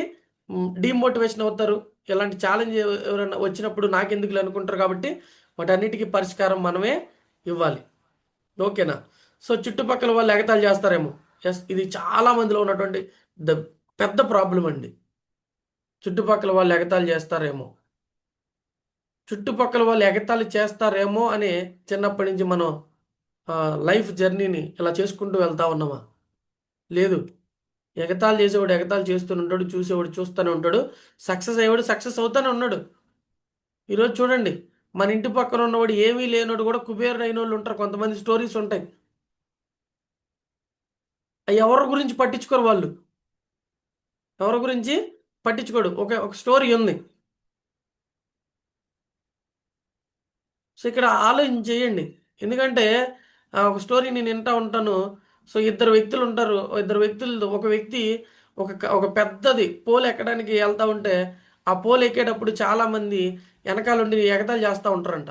డీమోటివేషన్ అవుతారు. ఇలాంటి ఛాలెంజ్ ఎవరైనా వచ్చినప్పుడు నాకెందుకులే అనుకుంటారు. కాబట్టి వాటన్నిటికీ పరిష్కారం మనమే ఇవ్వాలి. ఓకేనా? సో చుట్టుపక్కల వాళ్ళు ఎగతాళి చేస్తారేమో. ఎస్, ఇది చాలా మందిలో ఉన్నటువంటి ద పెద్ద ప్రాబ్లం అండి. చుట్టుపక్కల వాళ్ళు ఎగతాళి చేస్తారేమో, చుట్టుపక్కల వాళ్ళు ఎగతాళి చేస్తారేమో అని చిన్నప్పటి నుంచి మనం లైఫ్ జర్నీని ఇలా చేసుకుంటూ వెళ్తా ఉన్నామా? లేదు. ఎగతాళి చేసేవాడు ఎగతాళి చేస్తూనే ఉంటాడు, చూసేవాడు చూస్తూనే ఉంటాడు, సక్సెస్ అయ్యేవాడు సక్సెస్ అవుతానే ఉన్నాడు. ఈరోజు చూడండి, మన ఇంటి పక్కన ఉన్నవాడు ఏమీ లేనోడు కూడా కుబేరుడు అయిన వాళ్ళు ఉంటారు. కొంతమంది స్టోరీస్ ఉంటాయి. అవి ఎవరి గురించి పట్టించుకోరు వాళ్ళు. ఎవరి గురించి పట్టించుకోడు. ఒక ఒక స్టోరీ ఉంది. సో ఇక్కడ ఆలోచన చేయండి. ఎందుకంటే ఒక స్టోరీ నేను వింటా ఉంటాను. సో ఇద్దరు వ్యక్తులు ఉంటారు. ఇద్దరు వ్యక్తులు, ఒక వ్యక్తి ఒక పెద్దది పోల్ ఎక్కడానికి వెళ్తా ఉంటే ఆ పోల్ ఎక్కేటప్పుడు చాలామంది వెనకాలండి ఎగతాళి చేస్తూ ఉంటారంట.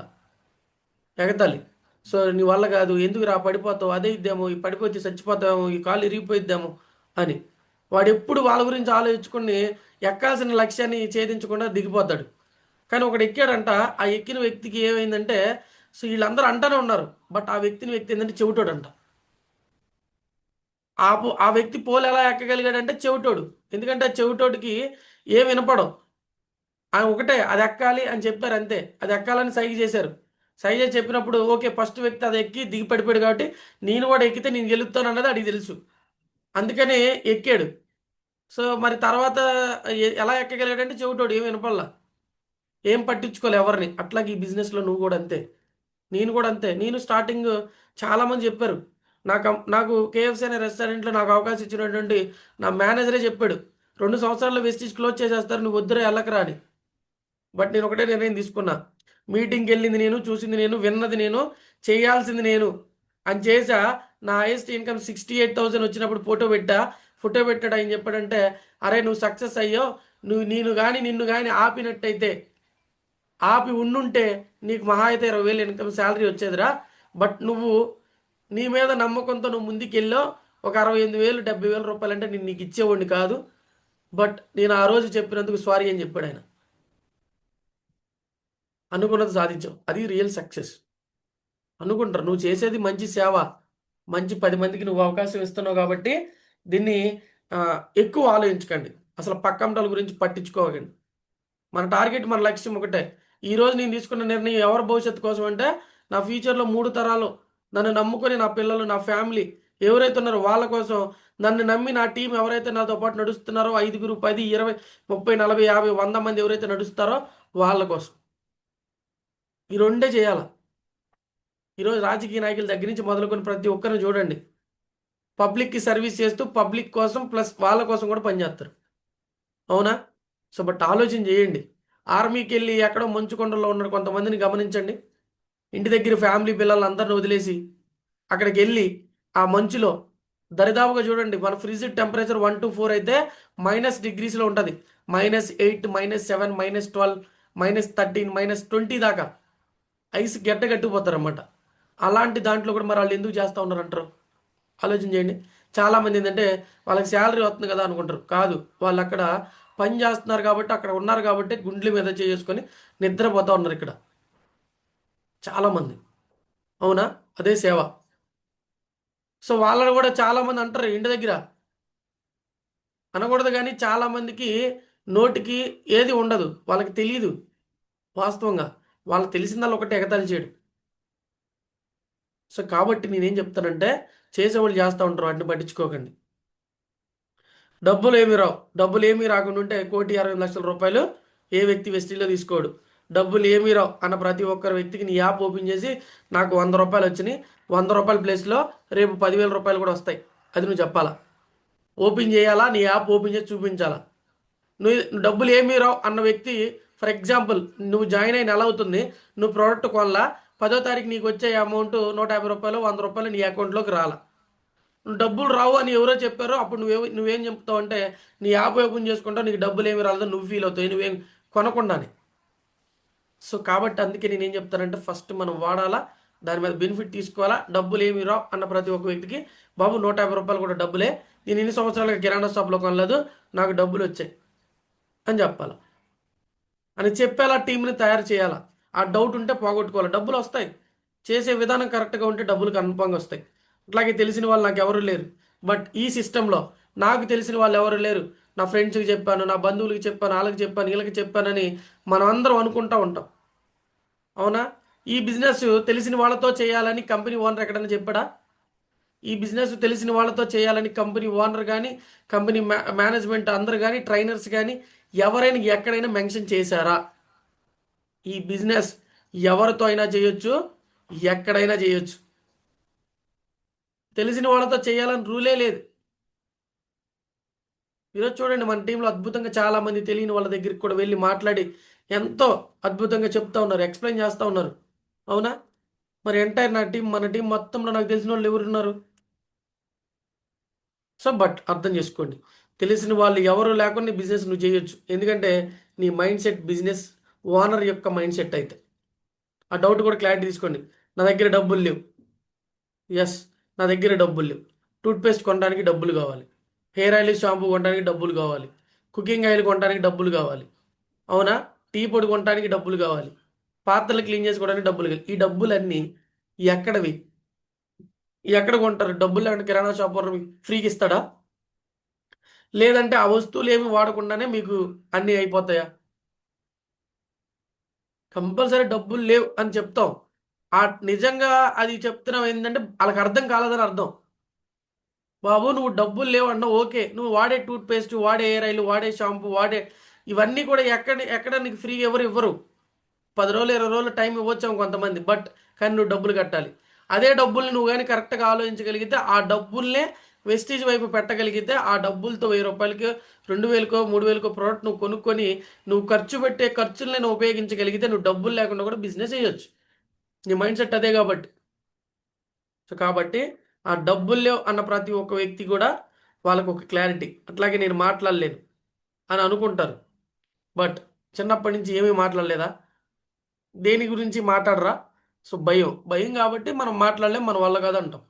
ఎగతాళి. సో నీ వల్ల కాదు, ఎందుకు రా పడిపోతావు, అదే ఇద్దాము, ఈ పడిపోతే చచ్చిపోతాము, ఈ కాళ్ళు ఇరిగిపోయిద్దాము అని. వాడు ఎప్పుడు వాళ్ళ గురించి ఆలోచించుకుని ఎక్కాల్సిన లక్ష్యాన్ని ఛేదించకుండా దిగిపోతాడు. కానీ ఒకడు ఎక్కాడంట. ఆ ఎక్కిన వ్యక్తికి ఏమైందంటే, సో వీళ్ళందరూ అంటానే ఉన్నారు, బట్ ఆ వ్యక్తి ఏంటంటే చెవిటోడంట. ఆ వ్యక్తి పోలు ఎలా ఎక్కగలిగాడంటే చెవిటోడు. ఎందుకంటే ఆ చెవిటోడికి ఏం వినపడం. ఒకటే అది ఎక్కాలి అని చెప్పారు అంతే. అది ఎక్కాలని సైగ చేశారు. సైగ చేసి చెప్పినప్పుడు ఓకే, ఫస్ట్ వ్యక్తి అది ఎక్కి దిగి పడిపోయాడు కాబట్టి నేను కూడా ఎక్కితే నేను గెలుస్తాను అన్నది అడిగి తెలుసు. అందుకని ఎక్కాడు. సో మరి తర్వాత ఎలా ఎక్కగలిగాడంటే చెవిటోడు, ఏం వినపడలా, ఏం పట్టించుకోలే ఎవరిని. అట్లాగే ఈ బిజినెస్లో నువ్వు కూడా అంతే, నేను కూడా అంతే. నేను స్టార్టింగ్ చాలామంది చెప్పారు. నాకు కేఎఫ్సీ అనే రెస్టారెంట్లో నాకు అవకాశం ఇచ్చినటువంటి నా మేనేజరే చెప్పాడు, 2 సంవత్సరాల్లో వెస్టీజ్ క్లోజ్ చేసేస్తారు, నువ్వు వద్దురా వెళ్ళకరా అని. బట్ నేను ఒకటే నిర్ణయం తీసుకున్నా. మీటింగ్కి వెళ్ళింది నేను, చూసింది నేను, విన్నది నేను, చేయాల్సింది నేను అని చేసా. నా హైయెస్ట్ ఇన్కమ్ 68,000 వచ్చినప్పుడు ఫోటో పెట్టాడు. ఆయన చెప్పాడంటే, అరే నువ్వు సక్సెస్ అయ్యో, నిన్ను కానీ ఆపినట్టయితే, ఆపి ఉండుంటే నీకు మహా అయితే 20,000 ఇన్కమ్ శాలరీ వచ్చేదిరా. బట్ నువ్వు నీ మీద నమ్మకంతో నువ్వు ముందుకెళ్ళో, ఒక 68,000 70,000 రూపాయలు అంటే నేను నీకు ఇచ్చేవాడిని కాదు. బట్ నేను ఆ రోజు చెప్పినందుకు సారీ అని చెప్పాడు ఆయన. అనుకున్నది సాధించావు, అది రియల్ సక్సెస్. అనుకుంటారు నువ్వు చేసేది మంచి సేవ, మంచి 10 మందికి నువ్వు అవకాశం ఇస్తున్నావు కాబట్టి దీన్ని ఎక్కువ ఆలోచించకండి. అసలు పక్కంటల గురించి పట్టించుకోకండి. మన టార్గెట్, మన లక్ష్యం ఒకటే. ఈరోజు నేను తీసుకున్న నిర్ణయం ఎవరి భవిష్యత్తు కోసం అంటే, నా ఫ్యూచర్లో 3 తరాలు నన్ను నమ్ముకొని, నా పిల్లలు, నా ఫ్యామిలీ ఎవరైతే ఉన్నారో వాళ్ళ కోసం, నన్ను నమ్మి నా టీం ఎవరైతే నాతో పాటు నడుస్తున్నారో 5, 10, 20, 30, 40, 50, 100 మంది ఎవరైతే నడుస్తారో వాళ్ళ కోసం. ఈ రెండే చేయాలి. ఈరోజు రాజకీయ నాయకుల దగ్గర నుంచి మొదలుకొని ప్రతి ఒక్కరిని చూడండి, పబ్లిక్కి సర్వీస్ చేస్తూ పబ్లిక్ కోసం ప్లస్ వాళ్ళ కోసం కూడా పనిచేస్తారు. అవునా? సో బట్ ఆలోచన చేయండి. ఆర్మీకి వెళ్ళి ఎక్కడో మంచుకొండల్లో ఉన్న కొంతమందిని గమనించండి. ఇంటి దగ్గర ఫ్యామిలీ పిల్లలందరిని వదిలేసి అక్కడికి వెళ్ళి ఆ మంచులో దరిదాపుగా చూడండి, మన ఫ్రిడ్జ్ టెంపరేచర్ 1 to 4 అయితే -డిగ్రీస్లో ఉంటుంది. -8, -7, -12, -13, -20 దాకా ఐస్ గడ్డ కట్టిపోతారన్నమాట. అలాంటి దాంట్లో కూడా మరి వాళ్ళు ఎందుకు చేస్తూ ఉన్నారంటారు? ఆలోచన చేయండి. చాలామంది ఏంటంటే వాళ్ళకి శాలరీ వస్తుంది కదా అనుకుంటారు. కాదు, వాళ్ళు అక్కడ పని చేస్తున్నారు కాబట్టి, అక్కడ ఉన్నారు కాబట్టి గుండెల మీద చేసుకొని నిద్రపోతూ ఉన్నారు ఇక్కడ చాలామంది. అవునా? అదే సేవ. సో వాళ్ళని కూడా చాలామంది అంటారు ఇంటి దగ్గర, అనకూడదు కానీ చాలామందికి నోటికి ఏది ఉండదు, వాళ్ళకి తెలియదు. వాస్తవంగా వాళ్ళకి తెలిసిందల్లా ఒకటి ఎగతాళి చేయడు. సో కాబట్టి నేనేం చెప్తానంటే, చేసేవాళ్ళు చేస్తూ ఉంటారు, వాటిని పట్టించుకోకండి. డబ్బులు ఏమీ రాకుండా ఉంటే 1,60,00,000 ఏ వ్యక్తి వెస్టీలో తీసుకోడు. డబ్బులు ఏమీ రావు అన్న ప్రతి ఒక్కరి వ్యక్తికి నీ యాప్ ఓపెన్ చేసి, నాకు 100 రూపాయలు వచ్చినాయి, 100 రూపాయల ప్లేస్లో రేపు 10,000 రూపాయలు కూడా వస్తాయి, అది నువ్వు చెప్పాలా. ఓపెన్ చేయాలా, నీ యాప్ ఓపెన్ చేసి చూపించాలా. డబ్బులు ఏమీ రావు అన్న వ్యక్తి, ఫర్ ఎగ్జాంపుల్ నువ్వు జాయిన్ అయిన ఎలా అవుతుంది, నువ్వు ప్రోడక్ట్ కొనలా, 10వ తారీఖు నీకు వచ్చే అమౌంట్ 150 రూపాయలు, 100 రూపాయలు నీ అకౌంట్లోకి రాలా. డబ్బులు రావు అని ఎవరో చెప్పారో అప్పుడు నువ్వేం చెప్తావు అంటే, నీ యాప్ ఓపెన్ చేసుకుంటావు, నీకు డబ్బులు ఏమి రాలేదో నువ్వు ఫీల్ అవుతావు, నువ్వేం కొనకుండానే. సో కాబట్టి అందుకే నేనేం చెప్తానంటే, ఫస్ట్ మనం వాడాలా, దాని మీద బెనిఫిట్ తీసుకోవాలా. డబ్బులు ఏమి రావు అన్న ప్రతి ఒక్క వ్యక్తికి, బాబు 150 రూపాయలు కూడా డబ్బులే, నేను ఇన్ని సంవత్సరాలుగా కిరాణా షాప్లో కొనలేదు, నాకు డబ్బులు వచ్చాయి అని చెప్పాలా. అని చెప్పేలా టీంని తయారు చేయాలా. ఆ డౌట్ ఉంటే పోగొట్టుకోవాలి, డబ్బులు వస్తాయి. చేసే విధానం కరెక్ట్గా ఉంటే డబ్బులు కన్ఫామ్గా వస్తాయి. అట్లాగే తెలిసిన వాళ్ళు నాకు ఎవరు లేరు, బట్ ఈ సిస్టంలో నాకు తెలిసిన వాళ్ళు ఎవరు లేరు, నా ఫ్రెండ్స్కి చెప్పాను, నా బంధువులకి చెప్పాను, వాళ్ళకి చెప్పాను, వీళ్ళకి చెప్పానని మనం అందరం అనుకుంటూ ఉంటాం. అవునా? ఈ బిజినెస్ తెలిసిన వాళ్ళతో చేయాలని కంపెనీ ఓనర్ ఎక్కడైనా చెప్పాడా? ఈ బిజినెస్ తెలిసిన వాళ్ళతో చేయాలని కంపెనీ ఓనర్ కానీ, కంపెనీ మేనేజ్మెంట్ అందరు కానీ, ట్రైనర్స్ కానీ ఎవరైనా ఎక్కడైనా మెన్షన్ చేశారా? ఈ బిజినెస్ ఎవరితో అయినా చేయొచ్చు, ఎక్కడైనా చేయొచ్చు, తెలిసిన వాళ్ళతో చేయాలని రూలే లేదు. ఈరోజు చూడండి, మన టీంలో అద్భుతంగా చాలామంది తెలియని వాళ్ళ దగ్గరికి కూడా వెళ్ళి మాట్లాడి ఎంతో అద్భుతంగా చెప్తా ఉన్నారు, ఎక్స్ప్లెయిన్ చేస్తూ ఉన్నారు. అవునా? మరి ఎంటైర్ నా టీం, మన టీం మొత్తంలో నాకు తెలిసిన వాళ్ళు ఎవరున్నారు? సో బట్ అర్థం చేసుకోండి, తెలిసిన వాళ్ళు ఎవరు లేకుండా బిజినెస్ నువ్వు చేయొచ్చు. ఎందుకంటే నీ మైండ్ సెట్ బిజినెస్ ఓనర్ యొక్క మైండ్ సెట్ అయితే. ఆ డౌట్ కూడా క్లారిటీ తీసుకోండి. నా దగ్గర డబ్బులు లేవు. ఎస్, నా దగ్గర డబ్బులు లేవు. టూత్పేస్ట్ కొనడానికి డబ్బులు కావాలి, హెయిర్ ఆయిల్ షాంపూ కొనడానికి డబ్బులు కావాలి, కుకింగ్ ఆయిల్ కొనడానికి డబ్బులు కావాలి. అవునా? టీ పొడి కొనడానికి డబ్బులు కావాలి, పాత్రలు క్లీన్ చేసుకోవడానికి డబ్బులు కావాలి. ఈ డబ్బులన్నీ ఎక్కడవి? ఎక్కడ కొంటారు? డబ్బులు లేకుండా కిరాణా షాప్ వారు మీకు ఫ్రీకి ఇస్తాడా? లేదంటే ఆ వస్తువులు ఏమి వాడకుండానే మీకు అన్నీ అయిపోతాయా? కంపల్సరీ డబ్బులు లేవు అని చెప్తాం. ఆ నిజంగా అది చెప్తున్నాం ఏంటంటే వాళ్ళకి అర్థం కాలేదని అర్థం. బాబు నువ్వు డబ్బులు లేవు అన్నావు, ఓకే. నువ్వు వాడే టూత్ పేస్ట్, వాడే హెయిర్ ఆయిల్, వాడే షాంపూ, వాడే ఇవన్నీ కూడా ఎక్కడ ఎక్కడ నీకు ఫ్రీగా ఎవరు ఇవ్వరు. 10 రోజులు 20 రోజులు టైం ఇవ్వచ్చాము కొంతమంది, బట్ కానీ నువ్వు డబ్బులు కట్టాలి. అదే డబ్బుల్ని నువ్వు కానీ కరెక్ట్గా ఆలోచించగలిగితే, ఆ డబ్బుల్నే వెస్టీజ్ వైపు పెట్టగలిగితే, ఆ డబ్బులతో 1000 రూపాయలకి, 2000కో 3000కో ప్రోడక్ట్ నువ్వు కొనుక్కొని నువ్వు ఖర్చు పెట్టే ఖర్చుల్ని నువ్వు ఉపయోగించగలిగితే, నువ్వు డబ్బులు లేకుండా కూడా బిజినెస్ చేయొచ్చు. నీ మైండ్ సెట్ అదే కాబట్టి. సో కాబట్టి ఆ డబ్బులు లేవు అన్న ప్రతి ఒక్క వ్యక్తి కూడా వాళ్ళకు ఒక క్లారిటీ, అట్లాగే నేను మాట్లాడలేను అని అనుకుంటారు. బట్ చిన్నప్పటి నుంచి ఏమీ మాట్లాడలేదా? దేని గురించి మాట్లాడరా? సో భయం, భయం కాబట్టి మనం మాట్లాడలేం, మన వల్ల కాదు అంటాం.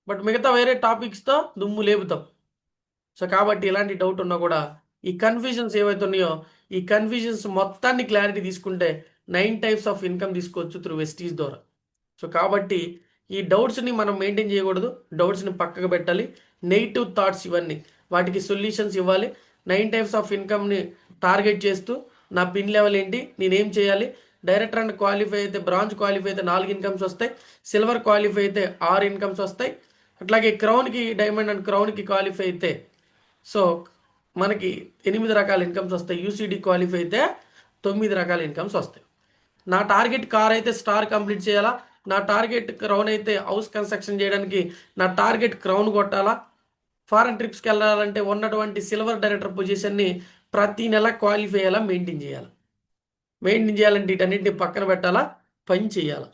బట్ మిగతా వేరే టాపిక్స్తో దుమ్ము లేపుతాం. సో కాబట్టి ఇలాంటి డౌట్ ఉన్నా కూడా ఈ కన్ఫ్యూజన్స్ ఏవైతే ఉన్నాయో, ఈ కన్ఫ్యూజన్స్ మొత్తాన్ని క్లారిటీ తీసుకుంటే 9 టైప్స్ ఆఫ్ ఇన్కమ్ తీసుకోవచ్చు త్రూ వెస్టీజ్ ద్వారా. సో కాబట్టి ఈ డౌట్స్ని మనం మెయింటైన్ చేయకూడదు, డౌట్స్ని పక్కకు పెట్టాలి. నెగిటివ్ థాట్స్ ఇవన్నీ, వాటికి సొల్యూషన్స్ ఇవ్వాలి. 9 టైప్స్ ఆఫ్ ఇన్కమ్ని టార్గెట్ చేస్తూ నా పిన్ లెవెల్ ఏంటి, నేనేం చేయాలి, డైరెక్టర్ అండ్ క్వాలిఫై అయితే, బ్రాంచ్ క్వాలిఫై అయితే 4 ఇన్కమ్స్ వస్తాయి, సిల్వర్ క్వాలిఫై అయితే 6 ఇన్కమ్స్ వస్తాయి, అట్లాగే క్రౌన్కి, డైమండ్ అండ్ క్రౌన్కి క్వాలిఫై అయితే సో మనకి 8 రకాల ఇన్కమ్స్ వస్తాయి, యూసీడీ క్వాలిఫై అయితే 9 రకాల ఇన్కమ్స్ వస్తాయి. నా టార్గెట్ కార్ అయితే స్టార్ కంప్లీట్ చేయాలా, నా టార్గెట్ క్రౌన్ అయితే హౌస్ కన్స్ట్రక్షన్ చేయడానికి నా టార్గెట్ క్రౌన్ కొట్టాలా, ఫారెన్ ట్రిప్స్కి వెళ్ళాలంటే ఉన్నటువంటి సిల్వర్ డైరెక్టర్ పొజిషన్ని ప్రతి నెల క్వాలిఫై అయ్యేలా మెయింటైన్ చేయాలి. మెయింటైన్ చేయాలంటే వీటన్నిటిని పక్కన పెట్టాలా, పని చేయాలా.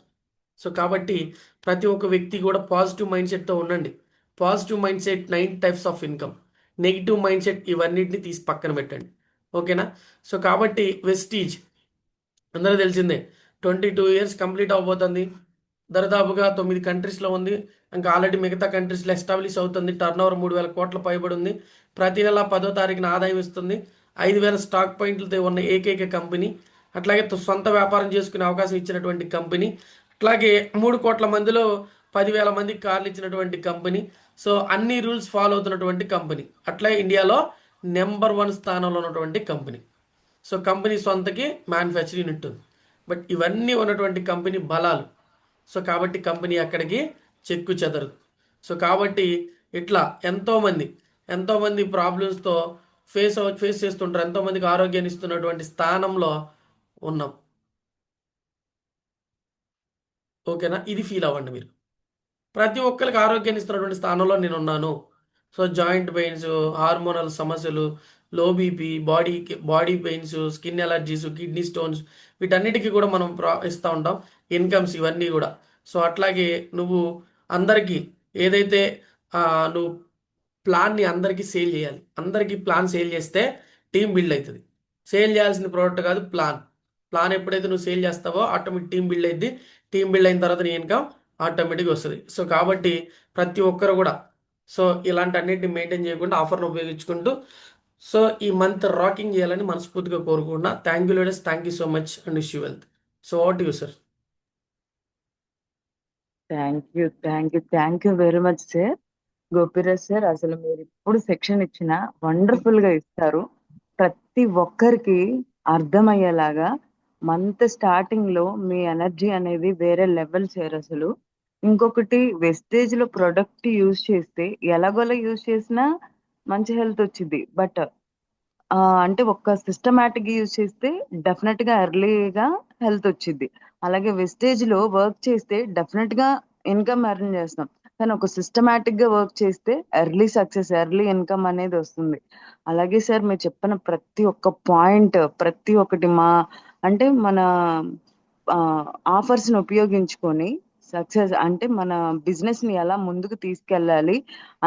సో కాబట్టి ప్రతి ఒక్క వ్యక్తి కూడా పాజిటివ్ మైండ్ సెట్తో ఉండండి. Positive mind set 9 types of income, negative mind set ఇవన్నిటిని తీసి పక్కన పెట్టండి. ఓకేనా? సో కాబట్టి వెస్టీజ్ అందరూ తెలిసిందే, 22 ఇయర్స్ కంప్లీట్ అవబోతుంది. దరిదాపుగా 9 కంట్రీస్లో ఉంది. ఇంకా ఆల్రెడీ మిగతా కంట్రీస్లో ఎస్టాబ్లిష్ అవుతుంది. టర్న్ ఓవర్ 3000 కోట్ల పైబడి ఉంది. ప్రతి నెల 10వ తారీఖున ఆదాయం ఇస్తుంది. 5000 స్టాక్ పాయింట్లతో ఉన్న ఏకైక కంపెనీ. అట్లాగే సొంత వ్యాపారం చేసుకునే అవకాశం ఇచ్చినటువంటి కంపెనీ. అట్లాగే 3 కోట్ల మందిలో 10,000 మందికి కార్లు ఇచ్చినటువంటి కంపెనీ. సో అన్ని రూల్స్ ఫాలో అవుతున్నటువంటి కంపెనీ. అట్లాగే ఇండియాలో నెంబర్ 1 స్థానంలో ఉన్నటువంటి కంపెనీ. సో కంపెనీ సొంతకి మ్యానుఫ్యాక్చరింగ్ యూనిట్ ఉంది. బట్ ఇవన్నీ ఉన్నటువంటి కంపెనీ బలాలు. సో కాబట్టి కంపెనీ అక్కడికి చెక్కు చెదరదు. సో కాబట్టి ఇట్లా ఎంతోమంది ప్రాబ్లమ్స్తో ఫేస్ చేస్తుంటారు, ఎంతోమందికి ఆరోగ్యాన్ని ఇస్తున్నటువంటి స్థానంలో ఉన్నాం. ఓకేనా? ఇది ఫీల్ అవ్వండి మీరు. ప్రతి ఒక్కరికి ఆరోగ్యాన్ని ఇస్తున్నటువంటి స్థానంలో నేను ఉన్నాను. సో జాయింట్ పెయిన్స్, హార్మోనల్ సమస్యలు, low BP, body pains, skin allergies, kidney stones, వీటన్నిటికీ కూడా మనం ఇస్తూ ఉంటాం ఇన్కమ్స్ ఇవన్నీ కూడా. సో అట్లాగే నువ్వు అందరికీ ఏదైతే నువ్వు ప్లాన్ని అందరికీ సేల్ చేయాలి. అందరికీ ప్లాన్ సేల్ చేస్తే టీం బిల్డ్ అవుతుంది. సేల్ చేయాల్సిన ప్రోడక్ట్ కాదు, ప్లాన్. ప్లాన్ ఎప్పుడైతే నువ్వు సేల్ చేస్తావో ఆటోమేటిక్ టీం బిల్డ్ అయింది. టీం బిల్డ్ అయిన తర్వాత నీ ఇన్కమ్ ఆటోమేటిక్గా వస్తుంది. సో కాబట్టి ప్రతి ఒక్కరు కూడా సో ఇలాంటి అన్నిటిని మెయింటైన్ చేయకుండా ఆఫర్ను ఉపయోగించుకుంటూ సో ఈ మంత్ రాకింగ్ చేయాలని మనస్ఫూర్తిగా కోరుకుంటున్నా. Thank you ladies, thank you so much and wish you wealth. So what you sir? Thank you very much sir. Gopiraj sir, అసలు మీరు ఇప్పుడు సెక్షన్ ఇచ్చిన వండర్ఫుల్ గా ఇస్తారు. ప్రతి ఒక్కరికి అర్థమయ్యేలాగా మంత్ స్టార్టింగ్ లో మీ ఎనర్జీ అనేది వేరే లెవెల్ సార్. అసలు ఇంకొకటి, వెస్టేజ్ లో ప్రొడక్ట్ యూజ్ చేస్తే ఎలాగోలా యూజ్ చేసినా మంచి హెల్త్ వచ్చింది. బట్ అంటే ఒక సిస్టమాటిక్ యూజ్ చేస్తే డెఫినెట్ గా ఎర్లీగా హెల్త్ వచ్చింది. అలాగే వెస్టేజ్ లో వర్క్ చేస్తే డెఫినెట్ గా ఇన్కమ్ ఎర్న్ చేస్తాం. కానీ ఒక సిస్టమాటిక్ గా వర్క్ చేస్తే ఎర్లీ సక్సెస్, ఎర్లీ ఇన్కమ్ అనేది వస్తుంది. అలాగే సార్, మీరు చెప్పిన ప్రతి ఒక్క పాయింట్, ప్రతి ఒక్కటి అంటే మన ఆఫర్స్ని ఉపయోగించుకొని సక్సెస్ అంటే మన బిజినెస్ని ఎలా ముందుకు తీసుకెళ్ళాలి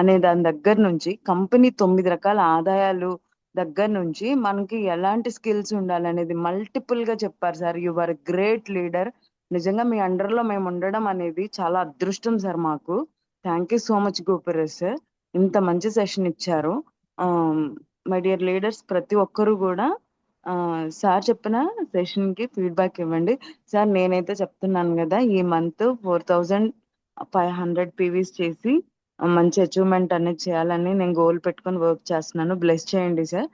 అనే దాని దగ్గర నుంచి కంపెనీ 9 రకాల ఆదాయాలు దగ్గర నుంచి మనకి ఎలాంటి స్కిల్స్ ఉండాలనేది మల్టిపుల్గా చెప్పారు sir. You are great leader. నిజంగా మీ అండర్లో మేము ఉండడం అనేది చాలా అదృష్టం సార్ మాకు. Thank you so much Gopiraj sir, ఇంత మంచి సెషన్ ఇచ్చారు. మై డియర్ లీడర్స్, ప్రతి ఒక్కరూ కూడా సార్ చెప్పిన సెషన్కి ఫీడ్బ్యాక్ ఇవ్వండి. సార్ నేనైతే చెప్తున్నాను కదా, ఈ మంత్ 4500 పీవీస్ చేసి మంచి అచీవ్మెంట్ అనేది చేయాలని నేను గోల్ పెట్టుకొని వర్క్ చేస్తున్నాను. బ్లెస్ చేయండి సార్.